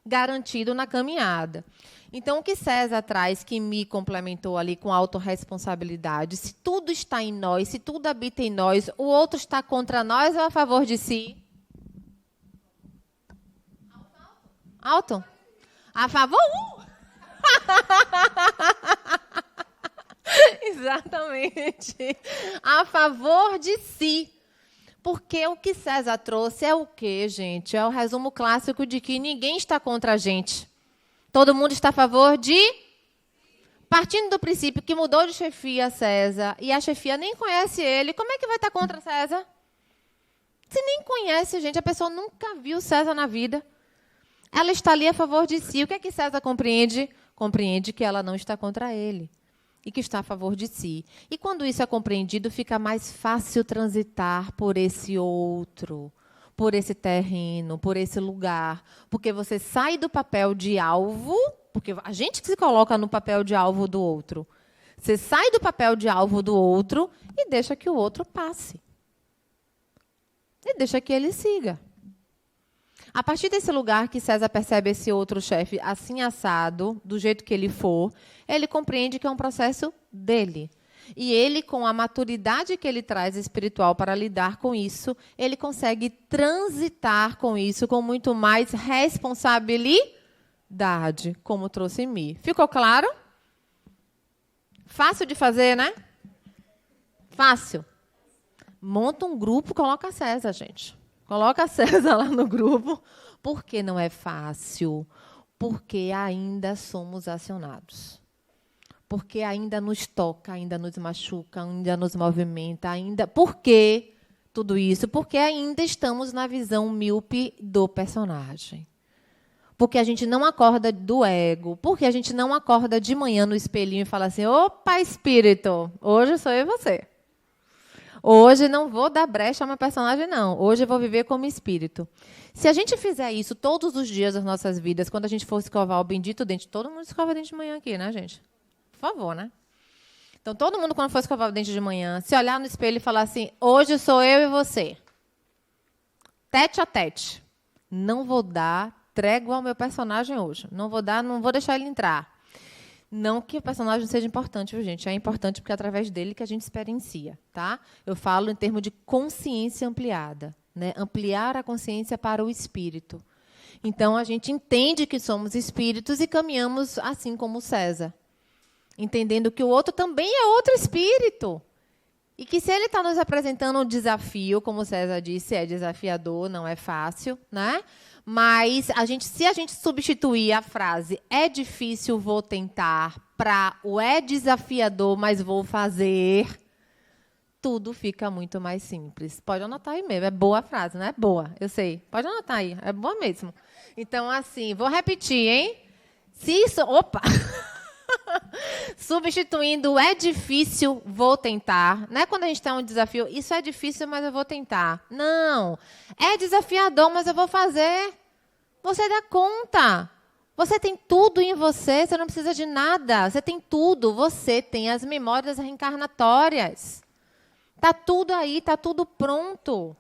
garantido na caminhada. Então, o que César traz, que me complementou ali com autorresponsabilidade, se tudo está em nós, se tudo habita em nós, o outro está contra nós ou a favor de si? Alto? A favor? Exatamente. A favor de si. Porque o que César trouxe é o quê, gente? É o resumo clássico de que ninguém está contra a gente. Todo mundo está a favor de... Partindo do princípio que mudou de chefia César, e a chefia nem conhece ele, como é que vai estar contra César? Se nem conhece, gente, a pessoa nunca viu César na vida. Ela está ali a favor de si. O que é que César compreende? Compreende que ela não está contra ele. E que está a favor de si. E quando isso é compreendido, fica mais fácil transitar por esse outro, por esse terreno, por esse lugar. Porque você sai do papel de alvo, porque a gente que se coloca no papel de alvo do outro. Você sai do papel de alvo do outro e deixa que o outro passe. E deixa que ele siga. A partir desse lugar que César percebe esse outro chefe assim assado, do jeito que ele for, ele compreende que é um processo dele. E ele, com a maturidade que ele traz espiritual para lidar com isso, ele consegue transitar com isso com muito mais responsabilidade, como trouxe em mim. Ficou claro? Fácil de fazer, né? Fácil. Monta um grupo, coloca César, gente. Coloca César lá no grupo. Por que não é fácil? Porque ainda somos acionados. Porque ainda nos toca, ainda nos machuca, ainda nos movimenta, ainda... Por que tudo isso? Porque ainda estamos na visão míope do personagem. Porque a gente não acorda do ego. Porque a gente não acorda de manhã no espelhinho e fala assim, opa, espírito, hoje sou eu e você. Hoje não vou dar brecha ao meu personagem, não. Hoje eu vou viver como espírito. Se a gente fizer isso todos os dias das nossas vidas, quando a gente for escovar o bendito dente, todo mundo escova dente de manhã aqui, né, gente? Por favor, né? Então, todo mundo, quando for escovar o dente de manhã, se olhar no espelho e falar assim, hoje sou eu e você. Tete a tete. Não vou dar trégua ao meu personagem hoje. Não vou deixar ele entrar. Não que o personagem seja importante, viu, gente? É importante porque é através dele que a gente experiencia, tá? Eu falo em termos de consciência ampliada, né? Ampliar a consciência para o espírito. Então, a gente entende que somos espíritos e caminhamos assim como o César. Entendendo que o outro também é outro espírito. E que se ele está nos apresentando um desafio, como o César disse, é desafiador, não é fácil, né? Mas se a gente substituir a frase é difícil, vou tentar, para o é desafiador, mas vou fazer, tudo fica muito mais simples. Pode anotar aí mesmo, é boa a frase, né? Boa, eu sei. Pode anotar aí, é boa mesmo. Então, assim, vou repetir, hein? Se isso... Opa! Substituindo é difícil, vou tentar. Não é quando a gente tem um desafio, isso é difícil, mas eu vou tentar. Não. É desafiador, mas eu vou fazer. Você dá conta. Você tem tudo em você, você não precisa de nada. Você tem tudo. Você tem as memórias reencarnatórias. Está tudo aí, está tudo pronto.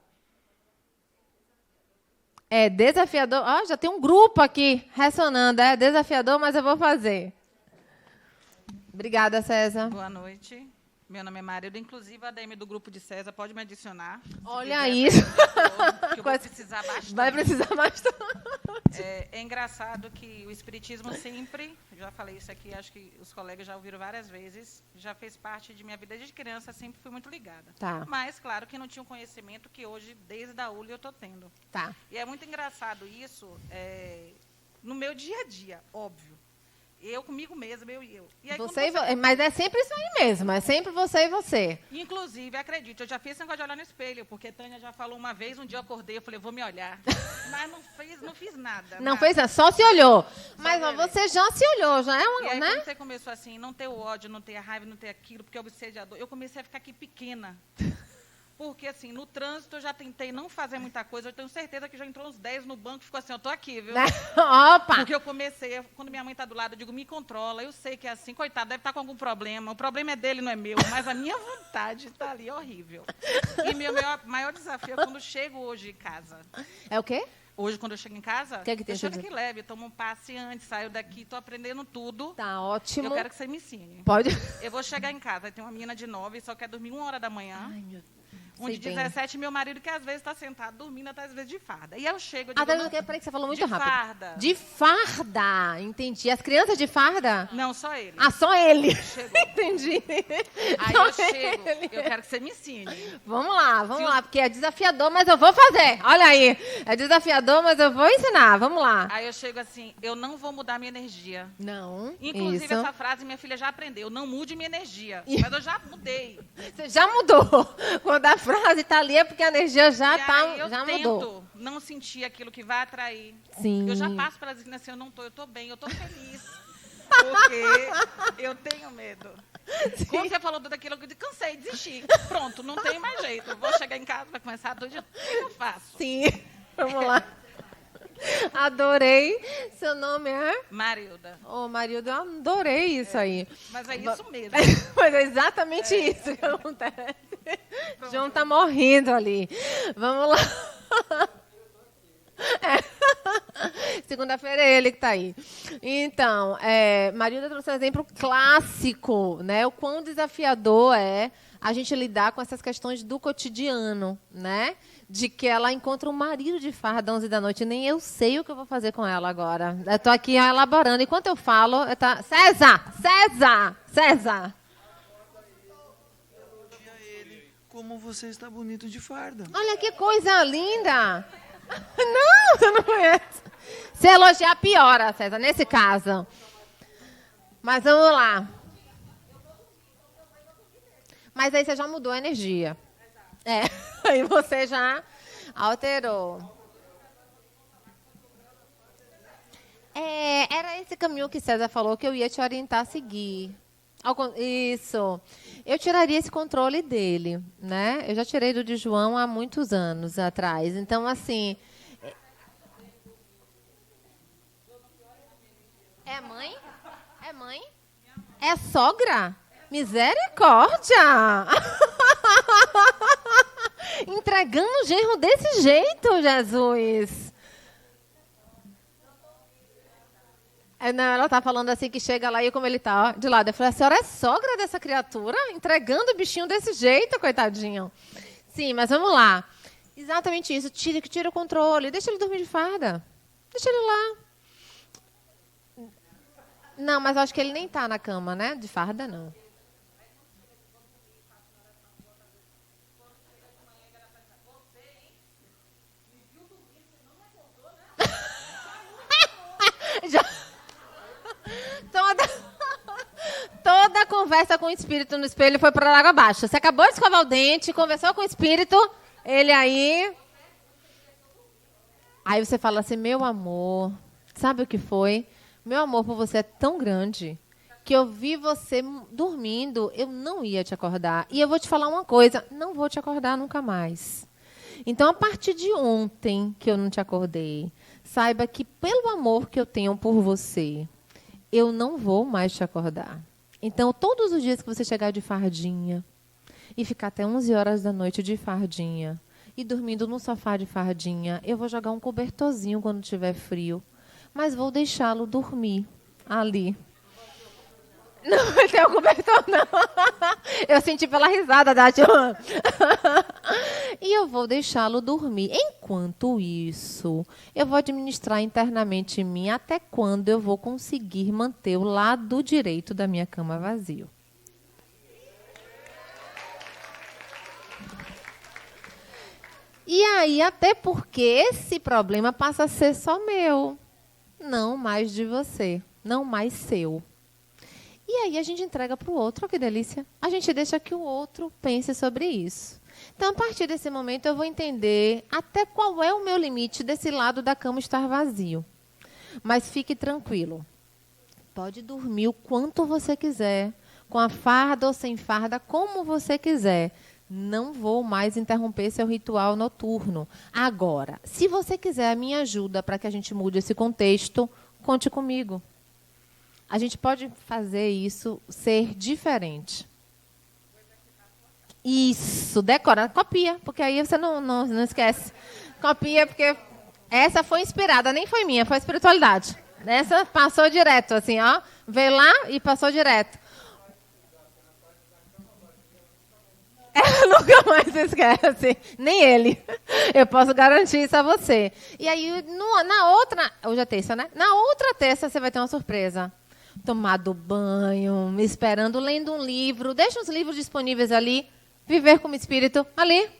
É desafiador. Oh, já tem um grupo aqui ressonando. É desafiador, mas eu vou fazer. Obrigada, César. Boa noite. Meu nome é Marilda. Inclusive, a DM do grupo de César pode me adicionar. Olha isso. Que eu vou precisar bastante. Vai precisar bastante. É engraçado que o espiritismo sempre, já falei isso aqui, acho que os colegas já ouviram várias vezes, já fez parte de minha vida desde criança, sempre fui muito ligada. Tá. Mas, claro, que não tinha um conhecimento que hoje, desde a ULI, eu estou tendo. Tá. E é muito engraçado isso no meu dia a dia, óbvio. Eu comigo mesma, eu e eu. E aí, mas é sempre isso aí mesmo, é sempre você e você. Inclusive, acredite, eu já fiz esse negócio de olhar no espelho, porque Tânia já falou uma vez, um dia eu acordei, eu falei, vou me olhar. Mas não fiz nada. Não fez nada, só se olhou. Mas você já se olhou, já é e aí, né? quando você começou assim, não ter o ódio, não ter a raiva, não ter aquilo, porque é obsediador, eu comecei a ficar aqui pequena. Porque, assim, no trânsito eu já tentei não fazer muita coisa. Eu tenho certeza que já entrou uns 10 no banco e ficou assim, eu tô aqui, viu? Opa! Porque eu comecei, quando minha mãe tá do lado, eu digo, me controla. Eu sei que é assim, coitado, deve estar com algum problema. O problema é dele, não é meu. Mas a minha vontade tá ali, horrível. E meu maior desafio é quando eu chego hoje em casa. É o quê? Hoje, quando eu chego em casa, que tem eu chego que leve, tomo um passe antes, saio daqui, tô aprendendo tudo. Tá ótimo. Eu quero que você me ensine. Pode. Eu vou chegar em casa, tem uma menina de 9, só quer dormir 1h da manhã. Ai, meu Deus. Um de 17, meu marido, que às vezes está sentado dormindo, até às vezes de farda. E aí eu chego... Peraí que você falou muito rápido. De farda. De farda, entendi. As crianças de farda? Não, só ele. Ah, só ele. Chegou. Entendi. Aí só eu chego, eu quero que você me ensine. Vamos lá, porque é desafiador, mas eu vou fazer. Olha aí, é desafiador, mas eu vou ensinar. Vamos lá. Aí eu chego assim, eu não vou mudar minha energia. Não, inclusive, isso. essa frase minha filha já aprendeu, não mude minha energia. Mas eu já mudei. Você já mudou. Quando a frase está ali é porque a energia já mudou. Tento não sentir aquilo que vai atrair. Sim. Eu já passo para dizer assim, eu tô bem, eu tô feliz. Porque eu tenho medo. Sim. Quando você falou daquilo, eu cansei, desisti. Pronto, não tem mais jeito. Eu vou chegar em casa, vai começar tudo. O que eu faço? Sim, vamos lá. Adorei. Seu nome é? Marilda. Ô, Marilda, eu adorei isso aí. Mas é isso mesmo. Mas é exatamente isso que acontece. João tá morrendo ali. Vamos lá. Segunda-feira é ele que está aí. Então, Marilda trouxe um exemplo clássico, né? O quão desafiador é a gente lidar com essas questões do cotidiano, né? De que ela encontra um marido de farda às 11 da noite. Nem eu sei o que eu vou fazer com ela agora. Eu estou aqui elaborando. Enquanto eu falo, César! Como você está bonito de farda. Olha que coisa linda! Não, você não conhece. Se elogiar, piora, César, nesse caso. Mas vamos lá. Mas aí você já mudou a energia. Aí você já alterou. Era esse caminho que César falou que eu ia te orientar a seguir. Isso. Eu tiraria esse controle dele, né? Eu já tirei do de João há muitos anos atrás. Então, assim... É mãe? É mãe? É sogra? Misericórdia! Entregando o genro desse jeito, Jesus! Não, ela tá falando assim que chega lá e como ele tá, ó, de lado. Eu falei, a senhora é sogra dessa criatura? Entregando o bichinho desse jeito, coitadinho. Sim, mas vamos lá. Exatamente isso. Tira o controle. Deixa ele dormir de farda. Deixa ele lá. Não, mas eu acho que ele nem tá na cama, né? De farda, não. Já... Toda a conversa com o espírito no espelho foi para água abaixo. Você acabou de escovar o dente, conversou com o espírito, ele aí... Aí você fala assim, meu amor, sabe o que foi? Meu amor por você é tão grande que eu vi você dormindo, eu não ia te acordar. E eu vou te falar uma coisa, não vou te acordar nunca mais. Então, a partir de ontem que eu não te acordei, saiba que pelo amor que eu tenho por você, eu não vou mais te acordar. Então, todos os dias que você chegar de fardinha e ficar até 11 horas da noite de fardinha e dormindo no sofá de fardinha, eu vou jogar um cobertorzinho quando tiver frio, mas vou deixá-lo dormir ali. Não vai ter o cobertor, não. Eu senti pela risada da Joana. E eu vou deixá-lo dormir. Enquanto isso, eu vou administrar internamente em mim até quando eu vou conseguir manter o lado direito da minha cama vazio. E aí, até porque esse problema passa a ser só meu, não mais de você, não mais seu. E aí a gente entrega para o outro, olha que delícia. A gente deixa que o outro pense sobre isso. Então, a partir desse momento, eu vou entender até qual é o meu limite desse lado da cama estar vazio. Mas fique tranquilo. Pode dormir o quanto você quiser, com a farda ou sem farda, como você quiser. Não vou mais interromper seu ritual noturno. Agora, se você quiser a minha ajuda para que a gente mude esse contexto, conte comigo. A gente pode fazer isso ser diferente. Isso, decora, copia, porque aí você não esquece. Copia, porque essa foi inspirada, nem foi minha, foi a espiritualidade. Essa passou direto, assim, ó. Veio lá e passou direto. Ela nunca mais esquece, nem ele. Eu posso garantir isso a você. E aí, na outra... Hoje é terça, né? Na outra terça, você vai ter uma surpresa. Tomado banho, me esperando, lendo um livro. Deixa os livros disponíveis ali. Viver como espírito, ali.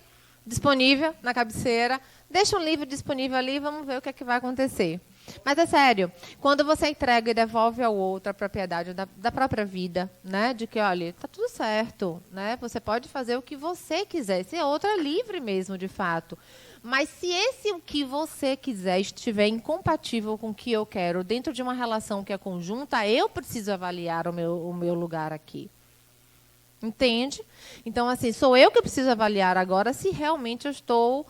Disponível, na cabeceira. Deixa um livro disponível ali e vamos ver o que é que vai acontecer. Mas é sério, quando você entrega e devolve ao outro a propriedade da própria vida, né? De que, olha, está tudo certo, né? Você pode fazer o que você quiser. Esse outro é livre mesmo, de fato. Mas se esse o que você quiser estiver incompatível com o que eu quero, dentro de uma relação que é conjunta, eu preciso avaliar o meu lugar aqui. Entende? Então, assim, sou eu que preciso avaliar agora se realmente eu estou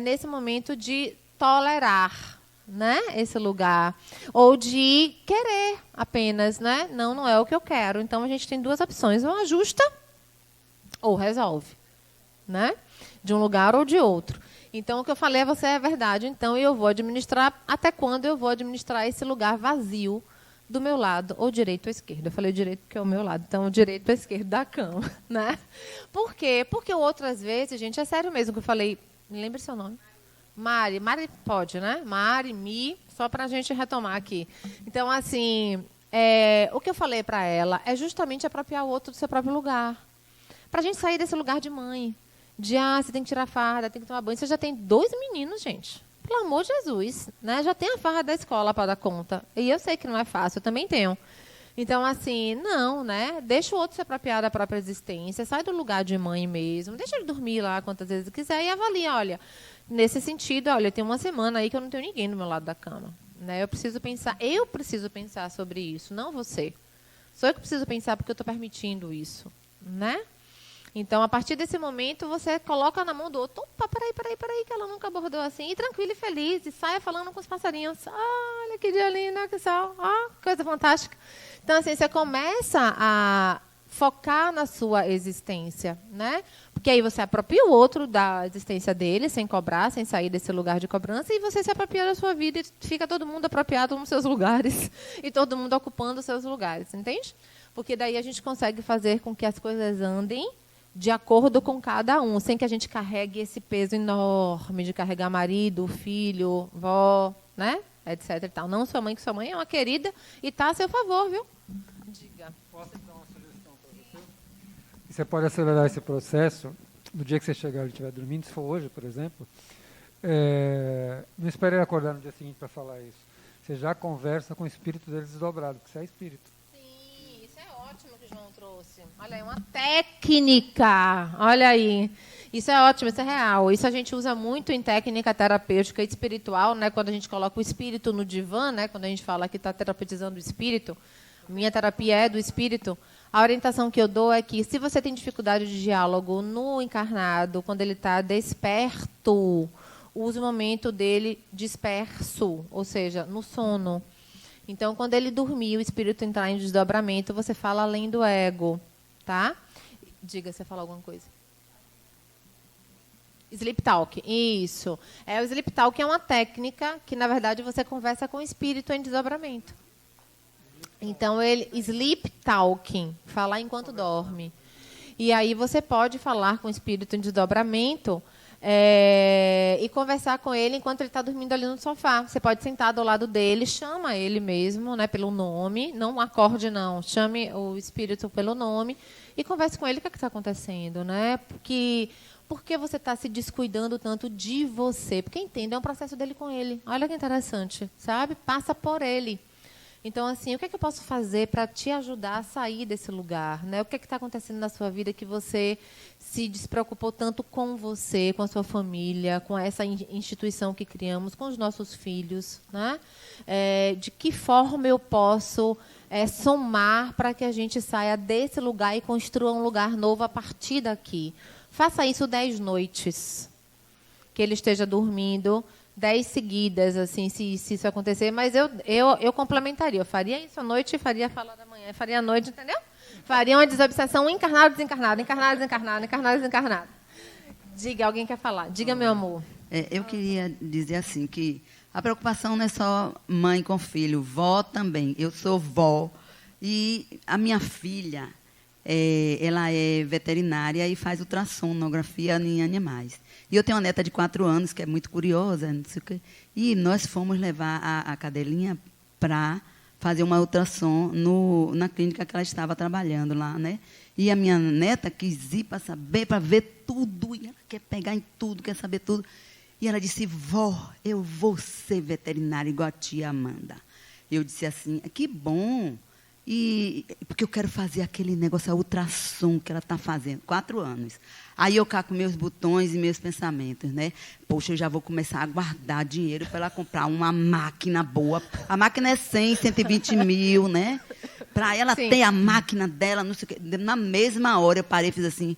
nesse momento de tolerar, né, esse lugar, ou de querer apenas, né? Não é o que eu quero. Então, a gente tem duas opções, ou ajusta ou resolve, né? De um lugar ou de outro. Então, o que eu falei a você é verdade. Então, eu vou administrar, até quando eu vou administrar esse lugar vazio do meu lado, ou direito ou esquerdo. Eu falei direito porque é o meu lado, então o direito ou esquerdo da cama, né? Por quê? Porque outras vezes, gente, é sério mesmo que eu falei, me lembre seu nome. Mari pode, né? Mari, Mi, só para a gente retomar aqui. Então, assim, o que eu falei para ela é justamente apropriar o outro do seu próprio lugar. Para a gente sair desse lugar de mãe. De, você tem que tirar farda, tem que tomar banho. Você já tem 2 meninos, gente. Pelo amor de Jesus, né? Já tem a farda da escola para dar conta. E eu sei que não é fácil, eu também tenho. Então, assim, não, né? Deixa o outro se apropriar da própria existência, sai do lugar de mãe mesmo, deixa ele dormir lá quantas vezes quiser e avalia, olha, nesse sentido, olha, tem uma semana aí que eu não tenho ninguém do meu lado da cama, né? Eu preciso pensar sobre isso, não você. Sou eu que preciso pensar porque eu estou permitindo isso, né? Então, a partir desse momento, você coloca na mão do outro. Opa, peraí, que ela nunca abordou assim. E tranquilo e feliz. E saia falando com os passarinhos. Olha que dia lindo, que sal. Coisa fantástica. Então, assim, você começa a focar na sua existência, né? Porque aí você apropria o outro da existência dele, sem cobrar, sem sair desse lugar de cobrança, e você se apropria da sua vida e fica todo mundo apropriado nos seus lugares e todo mundo ocupando os seus lugares, entende? Porque daí a gente consegue fazer com que as coisas andem de acordo com cada um, sem que a gente carregue esse peso enorme de carregar marido, filho, vó, né? Etc. E tal. Não sua mãe, que sua mãe é uma querida e está a seu favor, viu? Diga. Posso dar uma sugestão para você? Você pode acelerar esse processo no dia que você chegar e estiver dormindo, se for hoje, por exemplo. Não espere ele acordar no dia seguinte para falar isso. Você já conversa com o espírito dele desdobrado, porque você é espírito. João trouxe. Olha aí, uma técnica. Olha aí. Isso é ótimo, isso é real. Isso a gente usa muito em técnica terapêutica e espiritual, né? Quando a gente coloca o espírito no divã, né? Quando a gente fala que está terapeutizando o espírito, minha terapia é do espírito. A orientação que eu dou é que, se você tem dificuldade de diálogo no encarnado, quando ele está desperto, use o momento dele disperso, ou seja, no sono. Então, quando ele dormir, o espírito entrar em desdobramento, você fala além do ego, tá? Diga, você fala alguma coisa. Sleep Talk, isso. O Sleep Talk é uma técnica que, na verdade, você conversa com o espírito em desdobramento. Então, Sleep Talking, falar enquanto dorme. E aí você pode falar com o espírito em desdobramento e conversar com ele enquanto ele está dormindo ali no sofá. Você pode sentar do lado dele, chama ele mesmo, né, pelo nome, não acorde não, chame o espírito pelo nome e converse com ele o que está acontecendo, né? Por que você está se descuidando tanto de você? Porque entenda, é um processo dele com ele. Olha que interessante, sabe? Passa por ele. Então, assim, o que é que eu posso fazer para te ajudar a sair desse lugar, né? O que é que está acontecendo na sua vida que você se despreocupou tanto com você, com a sua família, com essa instituição que criamos, com os nossos filhos, né? De que forma eu posso somar para que a gente saia desse lugar e construa um lugar novo a partir daqui? Faça isso 10 noites, que ele esteja dormindo 10 seguidas, assim, se isso acontecer, mas eu complementaria. Eu faria isso à noite e faria a fala da manhã. Faria à noite, entendeu? Faria uma desobsessão encarnado, desencarnado, encarnado, desencarnado, encarnado, desencarnado. Diga, alguém quer falar? Diga, meu amor. Eu queria dizer assim, que a preocupação não é só mãe com filho, vó também. Eu sou vó e a minha filha, ela é veterinária e faz ultrassonografia em animais. E eu tenho uma neta de 4 anos, que é muito curiosa, não sei o quê, e nós fomos levar a cadelinha para fazer uma ultrassom na clínica que ela estava trabalhando lá, né? E a minha neta quis ir para saber, para ver tudo, e ela quer pegar em tudo, quer saber tudo. E ela disse, vó, eu vou ser veterinária igual a tia Amanda. Eu disse assim, que bom, porque eu quero fazer aquele negócio, a ultrassom que ela está fazendo, 4 anos. Aí eu cá com meus botões e meus pensamentos, né? Poxa, eu já vou começar a guardar dinheiro para ela comprar uma máquina boa. A máquina é 100, 120 mil, né? Para ela ter a máquina dela, não sei o quê. Na mesma hora eu parei e fiz assim,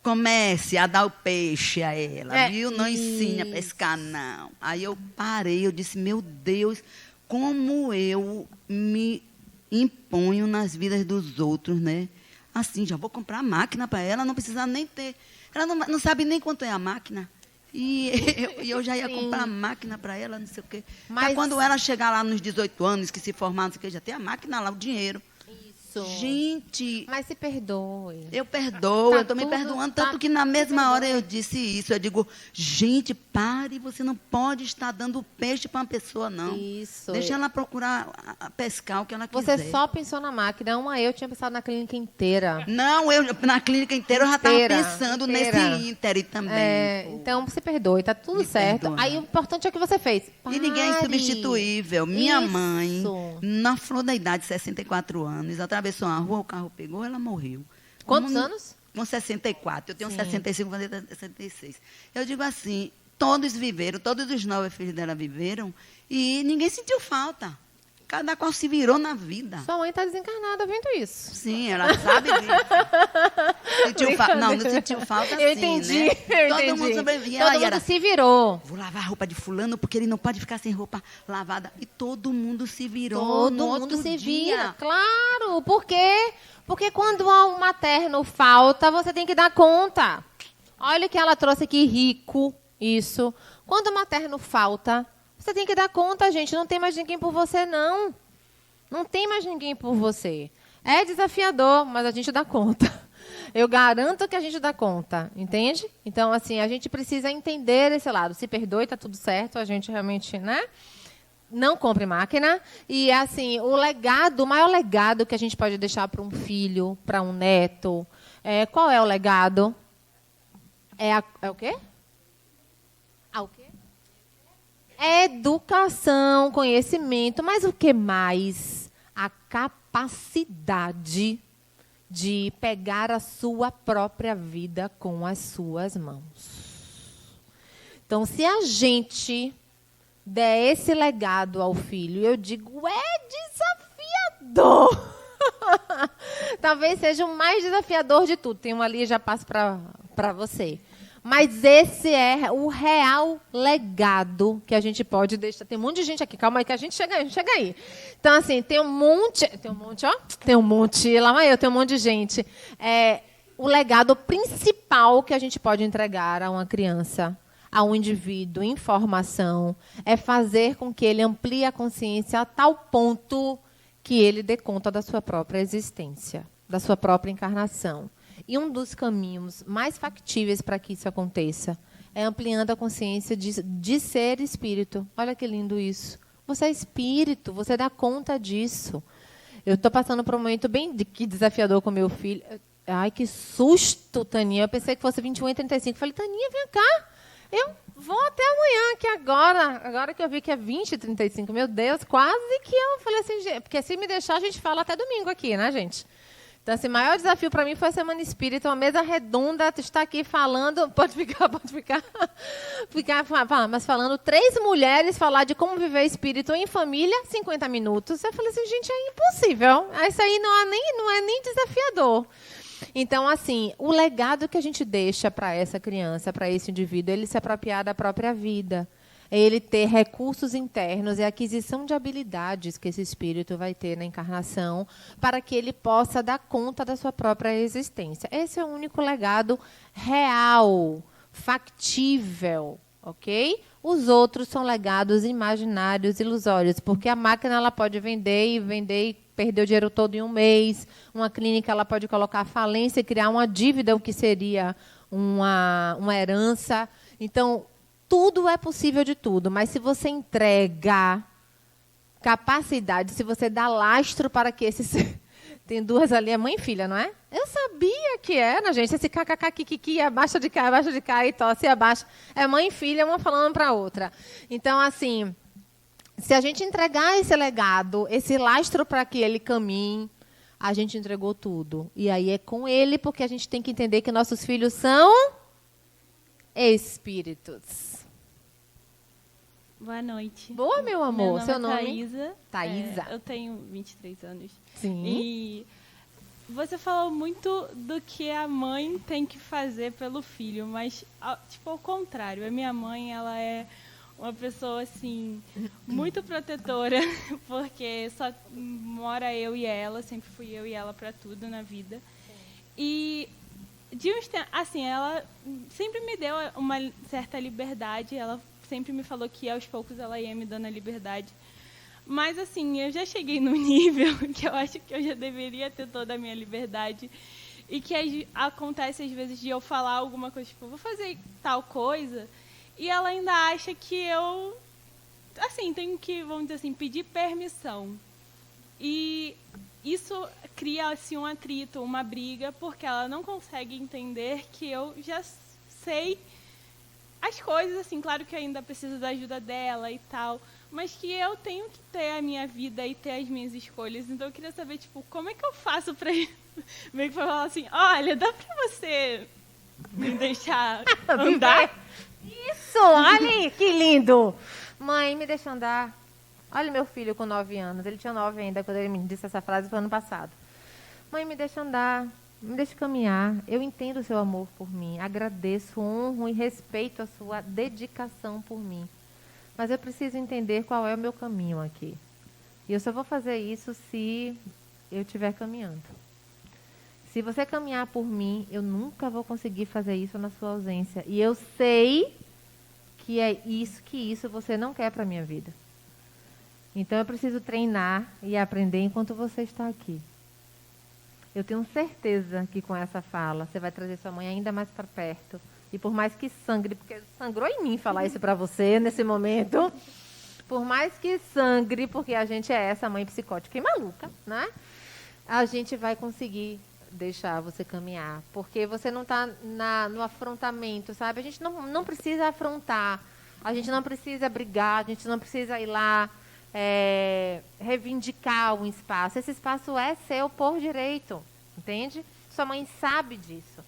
comece a dar o peixe a ela, viu? Não ensine a pescar, não. Aí eu parei, eu disse, meu Deus, como eu me imponho nas vidas dos outros, né? Assim, já vou comprar a máquina para ela, não precisa nem ter. Ela não sabe nem quanto é a máquina. E eu já ia comprar a máquina para ela, não sei o quê. Mas quando ela chegar lá nos 18 anos, que se formar, não sei o quê, já tem a máquina lá, o dinheiro. Isso. Gente... Mas se perdoe. Eu perdoo, eu estou me perdoando. Tanto que na mesma hora eu disse isso. Eu digo, gente, pare, você não pode estar dando peixe para uma pessoa, não. Isso. Deixa ela procurar pescar o que ela quiser. Você só pensou na máquina. Eu tinha pensado na clínica inteira. Não, na clínica inteira eu já estava pensando nesse íntere também. Então, se perdoe, está tudo certo. Perdoa. Aí o importante é o que você fez. E ninguém é insubstituível. Minha mãe, na flor da idade, 64 anos, atravessou a rua, o carro pegou, ela morreu. Quantos anos? Com 64. Eu tenho 65, vou fazer 66. Eu digo assim, todos viveram, todos os 9 filhos dela viveram, e ninguém sentiu falta. Cada qual se virou na vida. Sua mãe está desencarnada vendo isso. Sim, ela sabe disso. Não sentiu falta, eu sim, entendi, né? eu Todo entendi. mundo sobrevivia. Todo mundo se virou. Vou lavar a roupa de fulano, porque ele não pode ficar sem roupa lavada. E todo mundo se virou. Todo no mundo outro se dia. vira. Claro, por quê? Porque quando um materno falta, você tem que dar conta. Olha o que ela trouxe aqui, rico, isso. Quando o materno falta, você tem que dar conta, gente. Não tem mais ninguém por você, não. Não tem mais ninguém por você. É desafiador, mas a gente dá conta. Eu garanto que a gente dá conta, entende? Então, assim, a gente precisa entender esse lado. Se perdoe, está tudo certo. A gente realmente, né? Não compre máquina. E, assim, o maior legado que a gente pode deixar para um filho, para um neto, qual é o legado? É o quê? O quê? Educação, conhecimento, mas o que mais? A capacidade de pegar a sua própria vida com as suas mãos. Então, se a gente der esse legado ao filho, eu digo, desafiador. Talvez seja o mais desafiador de tudo. Tem um ali, já passo para você. Mas esse é o real legado que a gente pode deixar. Tem um monte de gente aqui, calma aí que a gente chega aí. Então, assim, tem um monte, lá vai eu, tem um monte de gente. O legado principal que a gente pode entregar a uma criança, a um indivíduo em formação, é fazer com que ele amplie a consciência a tal ponto que ele dê conta da sua própria existência, da sua própria encarnação. E um dos caminhos mais factíveis para que isso aconteça é ampliando a consciência de ser espírito. Olha que lindo isso. Você é espírito, você dá conta disso. Eu estou passando por um momento bem desafiador com meu filho. Ai, que susto, Taninha. Eu pensei que fosse 21h35. Falei, Taninha, vem cá. Eu vou até amanhã, que agora que eu vi que é 20h35. Meu Deus, quase que eu falei assim, porque se me deixar, a gente fala até domingo aqui, né, gente? Então, assim, o maior desafio para mim foi a Semana Espírita, uma mesa redonda, está aqui falando, pode ficar, mas falando 3 mulheres falar de como viver espírito em família, 50 minutos. Eu falei assim, gente, é impossível. Isso aí não é nem desafiador. Então, assim, o legado que a gente deixa para essa criança, para esse indivíduo, ele se apropriar da própria vida. É ele ter recursos internos e aquisição de habilidades que esse espírito vai ter na encarnação para que ele possa dar conta da sua própria existência. Esse é o único legado real, factível, ok? Os outros são legados imaginários, ilusórios, porque a máquina ela pode vender e perder o dinheiro todo em um mês. Uma clínica ela pode colocar falência e criar uma dívida, o que seria uma herança. Então, tudo é possível de tudo, mas se você entrega capacidade, se você dá lastro para que esse... Tem 2 ali, é mãe e filha, não é? Eu sabia que era, gente. Esse kkk, kikiki, abaixa de cá e tosse, abaixa. É mãe e filha, uma falando para a outra. Então, assim, se a gente entregar esse legado, esse lastro para que ele caminhe, a gente entregou tudo. E aí é com ele, porque a gente tem que entender que nossos filhos são espíritos. Boa noite. Boa, meu amor. Meu Seu nome? Thaísa. Thaísa. Eu tenho 23 anos. Sim. E você falou muito do que a mãe tem que fazer pelo filho, mas, tipo, ao contrário. A minha mãe, ela é uma pessoa, assim, muito protetora, porque só mora eu e ela, sempre fui eu e ela para tudo na vida. E de uns tempos, assim, ela sempre me deu uma certa liberdade, ela sempre me falou que aos poucos ela ia me dando a liberdade. Mas, assim, eu já cheguei num nível que eu acho que eu já deveria ter toda a minha liberdade e que acontece, às vezes, de eu falar alguma coisa, tipo, vou fazer tal coisa, e ela ainda acha que eu, assim, tenho que, vamos dizer assim, pedir permissão. E isso cria, assim, um atrito, uma briga, porque ela não consegue entender que eu já sei as coisas, assim, claro que eu ainda preciso da ajuda dela e tal, mas que eu tenho que ter a minha vida e ter as minhas escolhas. Então eu queria saber, tipo, como é que eu faço pra meio que falar assim, olha, dá pra você me deixar andar? Isso! isso! Olha aí, que lindo! Mãe, me deixa andar. Olha meu filho com 9 anos. Ele tinha 9 ainda quando ele me disse essa frase, foi ano passado. Mãe, me deixa andar. Me deixe caminhar. Eu entendo o seu amor por mim. Agradeço, honro e respeito a sua dedicação por mim. Mas eu preciso entender qual é o meu caminho aqui. E eu só vou fazer isso se eu estiver caminhando. Se você caminhar por mim, eu nunca vou conseguir fazer isso na sua ausência. E eu sei que é isso você não quer para a minha vida. Então eu preciso treinar e aprender enquanto você está aqui. Eu tenho certeza que com essa fala você vai trazer sua mãe ainda mais para perto. E por mais que sangre, porque sangrou em mim falar isso para você nesse momento. Por mais que sangre, porque a gente é essa mãe psicótica e maluca, né? A gente vai conseguir deixar você caminhar. Porque você não está no afrontamento, sabe? A gente não precisa afrontar. A gente não precisa brigar. A gente não precisa ir lá reivindicar um espaço. Esse espaço é seu por direito, entende? Sua mãe sabe disso.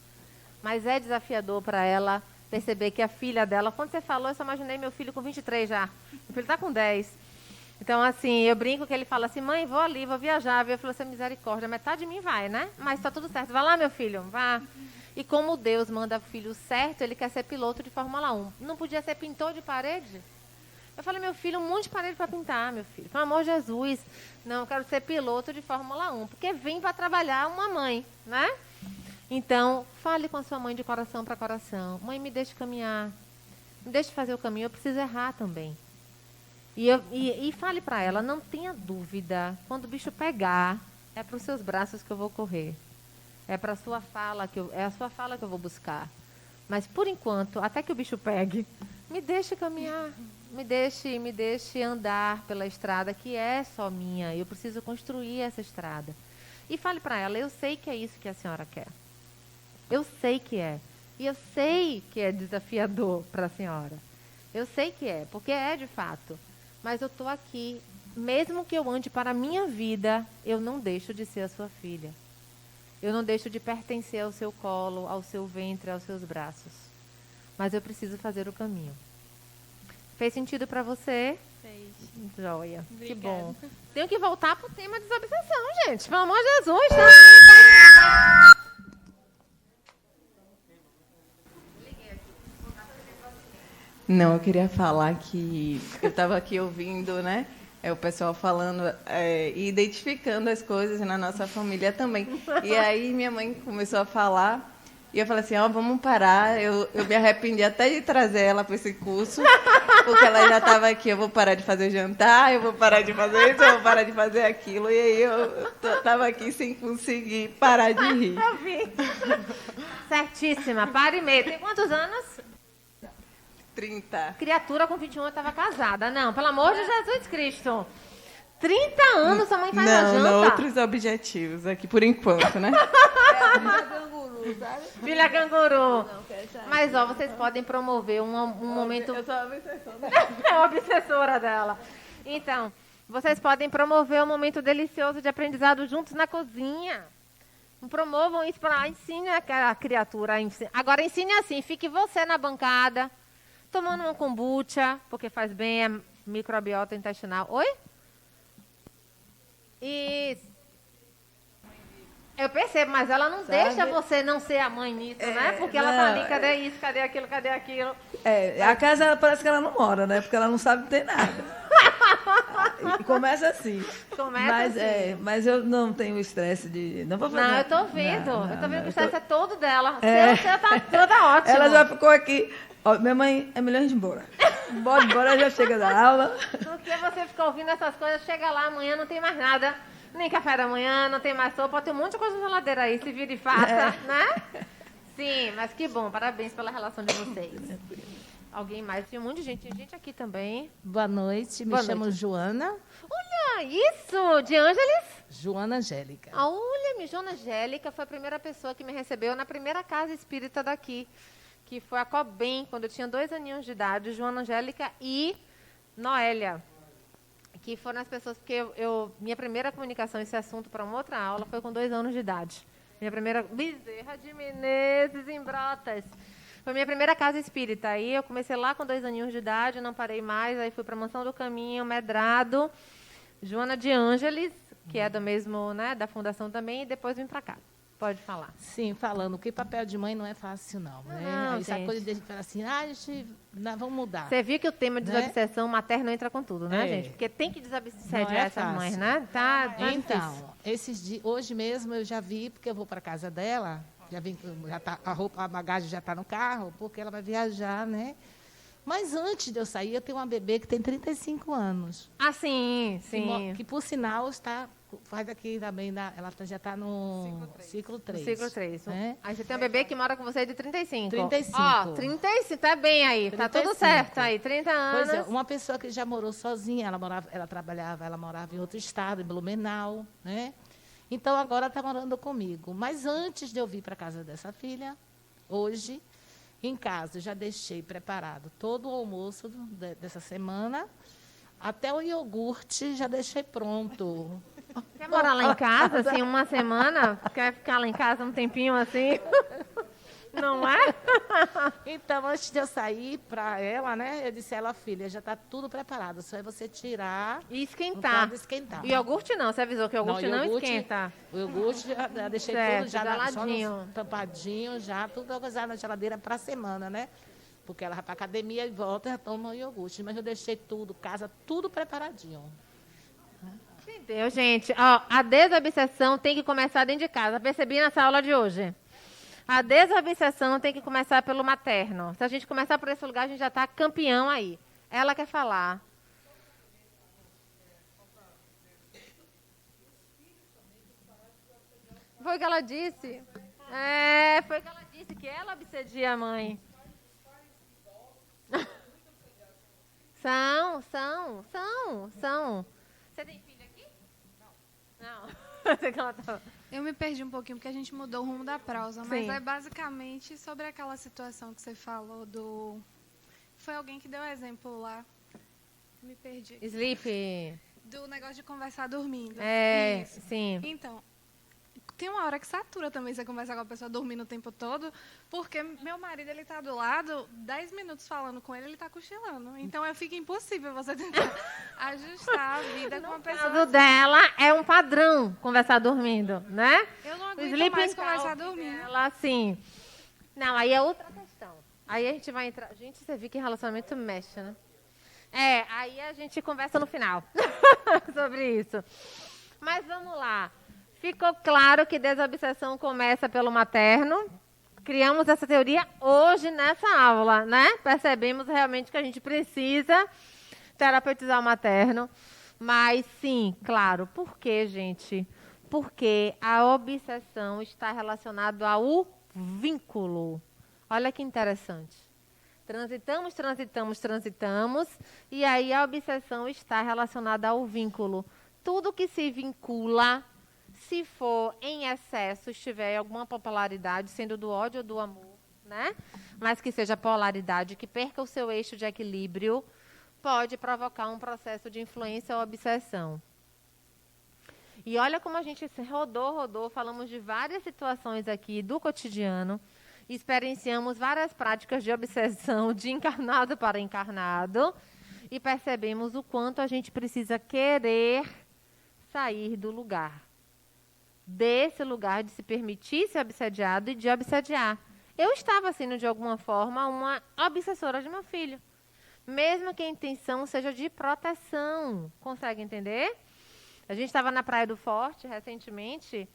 Mas é desafiador para ela perceber que a filha dela... Quando você falou, eu só imaginei meu filho com 23 já. Meu filho está com 10. Então, assim, eu brinco que ele fala assim, mãe, vou ali, vou viajar. Eu falo assim, misericórdia, metade de mim vai, né? Mas está tudo certo. Vai lá, meu filho, vá. E como Deus manda o filho certo, ele quer ser piloto de Fórmula 1. Não podia ser pintor de parede? Eu falei, meu filho, um monte de parede para pintar, meu filho. Pelo amor de Jesus. Não, eu quero ser piloto de Fórmula 1. Porque vem para trabalhar uma mãe, né? Então, fale com a sua mãe de coração para coração. Mãe, me deixe caminhar. Me deixe fazer o caminho. Eu preciso errar também. E fale para ela, não tenha dúvida. Quando o bicho pegar, é para os seus braços que eu vou correr. É para a sua fala é a sua fala que eu vou buscar. Mas, por enquanto, até que o bicho pegue, me deixe caminhar. Me deixe andar pela estrada que é só minha. Eu preciso construir essa estrada. E fale para ela, eu sei que é isso que a senhora quer. Eu sei que é. E eu sei que é desafiador para a senhora. Eu sei que é, porque é de fato. Mas eu estou aqui. Mesmo que eu ande para a minha vida, eu não deixo de ser a sua filha. Eu não deixo de pertencer ao seu colo, ao seu ventre, aos seus braços. Mas eu preciso fazer o caminho. Fez sentido para você? Fez. Joia. Obrigada. Que bom. Tenho que voltar pro tema desobsessão, gente. Pelo amor de Jesus, tá? Não, eu queria falar que eu estava aqui ouvindo, né? O pessoal falando e identificando as coisas na nossa família também. E aí minha mãe começou a falar e eu falei assim, vamos parar. Eu me arrependi até de trazer ela para esse curso, porque ela já estava aqui, eu vou parar de fazer jantar, eu vou parar de fazer isso, eu vou parar de fazer aquilo. E aí eu estava aqui sem conseguir parar de rir. Eu vi. Certíssima, para e meia. Tem quantos anos? 30. Criatura com 21 estava casada. Não, pelo amor de Jesus Cristo. 30 anos, sua mãe faz a janta? Não, outros objetivos aqui, por enquanto, né? Filha canguru. Mas, vocês podem promover um momento... Eu sou a obsessora. É a obsessora dela. Então, vocês podem promover um momento delicioso de aprendizado juntos na cozinha. Promovam isso para ensine a criatura. Agora, ensine assim, fique você na bancada, tomando uma kombucha, porque faz bem a microbiota intestinal. Oi? Isso. Eu percebo, mas ela não deixa você não ser a mãe nisso, né? Porque ela tá ali, cadê isso, cadê aquilo, cadê aquilo? A casa parece que ela não mora, né? Porque ela não sabe ter nada. E começa assim. Mas eu não tenho estresse de... Não vou fazer. Não, eu tô vendo. Eu tô vendo que o estresse é todo dela. Seu tá toda ótima. Ela já ficou aqui. Minha mãe é milhões de embora. Bora embora, já chega da aula. Porque você fica ouvindo essas coisas, chega lá amanhã, não tem mais nada. Nem café da manhã, não tem mais sopa. Tem um monte de coisa na geladeira aí, se vira e faça, né? Sim, mas que bom. Parabéns pela relação de vocês. Alguém mais? Tem um monte de gente. Tem gente aqui também. Boa noite, me chamo Joana. Olha, isso! De Ângeles? Joana Angélica. Olha, Joana Angélica foi a primeira pessoa que me recebeu na primeira casa espírita daqui, que foi a Cobem, quando eu tinha 2 aninhos de idade. Joana Angélica e Noélia, que foram as pessoas, porque minha primeira comunicação, esse assunto para uma outra aula, foi com 2 anos de idade. Minha primeira... Bezerra de Menezes, em Brotas. Foi minha primeira casa espírita. Aí eu comecei lá com 2 aninhos de idade, não parei mais. Aí fui para a Mansão do Caminho, Medrado, Joana de Ângeles, que é do mesmo, né, da fundação também, e depois vim para cá. Pode falar. Sim, falando que papel de mãe não é fácil, não. Né? Não, essa coisa de a gente falar assim, vamos mudar. Você viu que o tema de desobsessão materno entra com tudo, né, gente? Porque tem que desobsediar essa mãe, né? Tá então, esses dias, hoje mesmo eu já vi, porque eu vou para casa dela, já tá, a bagagem já está no carro, porque ela vai viajar, né? Mas antes de eu sair, eu tenho uma bebê que tem 35 anos. Ah, sim. Que por sinal faz aqui também, ela já está no ciclo 3. Ciclo 3. Né? Aí você tem um bebê que mora com você de 35. 35. Ó, 35, tá bem aí, 35. Tá tudo certo aí, 30 anos. Pois é, uma pessoa que já morou sozinha, ela morava em outro estado, em Blumenau, né? Então agora está morando comigo. Mas antes de eu vir para a casa dessa filha, hoje, em casa, já deixei preparado todo o almoço dessa semana, até o iogurte já deixei pronto. Quer morar lá em casa, assim, uma semana? Quer ficar lá em casa um tempinho, assim? Não é? Então, antes de eu sair para ela, né, eu disse a ela, filha, já está tudo preparado, só é você tirar e esquentar. Esquentar. Iogurte não, você avisou que o iogurte não esquenta. O iogurte, já deixei certo, tudo já geladinho. Tampadinho, já tudo coisado na geladeira para a semana, né? Porque ela vai para a academia e volta e toma o iogurte. Mas eu deixei tudo, casa, tudo preparadinho. Entendeu, gente? Ó, a desobsessão tem que começar dentro de casa. Percebi nessa aula de hoje. A desobsessão tem que começar pelo materno. Se a gente começar por esse lugar, a gente já está campeão aí. Ela quer falar. Foi o que ela disse. Foi o que ela disse, que ela obsedia a mãe. São. Você tem filho aqui? Não. Eu me perdi um pouquinho, porque a gente mudou o rumo da prosa, mas é basicamente sobre aquela situação que você falou do... Foi alguém que deu exemplo lá. Me perdi. Sleep. Do negócio de conversar dormindo. Isso. Sim. Então, tem uma hora que satura também você conversar com a pessoa dormindo o tempo todo, porque meu marido, ele tá do lado, 10 minutos falando com ele, ele tá cochilando. Então, fica impossível você tentar ajustar a vida com uma pessoa. O caso dela é um padrão conversar dormindo, né? Eu não aguento mais conversar dormindo. Ela, sim. Não, aí é outra questão. Aí a gente vai entrar... Gente, você viu que relacionamento mexe, né? Aí a gente conversa no final sobre isso. Mas vamos lá. Ficou claro que desobsessão começa pelo materno. Criamos essa teoria hoje nessa aula, né? Percebemos realmente que a gente precisa terapeutizar o materno. Mas, sim, claro. Por quê, gente? Porque a obsessão está relacionada ao vínculo. Olha que interessante. Transitamos, e aí a obsessão está relacionada ao vínculo. Tudo que se vincula, se for em excesso, estiver em alguma polaridade, sendo do ódio ou do amor, né? Mas que seja polaridade, que perca o seu eixo de equilíbrio, pode provocar um processo de influência ou obsessão. E olha como a gente rodou, falamos de várias situações aqui do cotidiano, experienciamos várias práticas de obsessão de encarnado para encarnado e percebemos o quanto a gente precisa querer sair do lugar. Desse lugar de se permitir ser obsediado e de obsediar. Eu estava sendo, de alguma forma, uma obsessora de meu filho. Mesmo que a intenção seja de proteção. Consegue entender? A gente estava na Praia do Forte recentemente...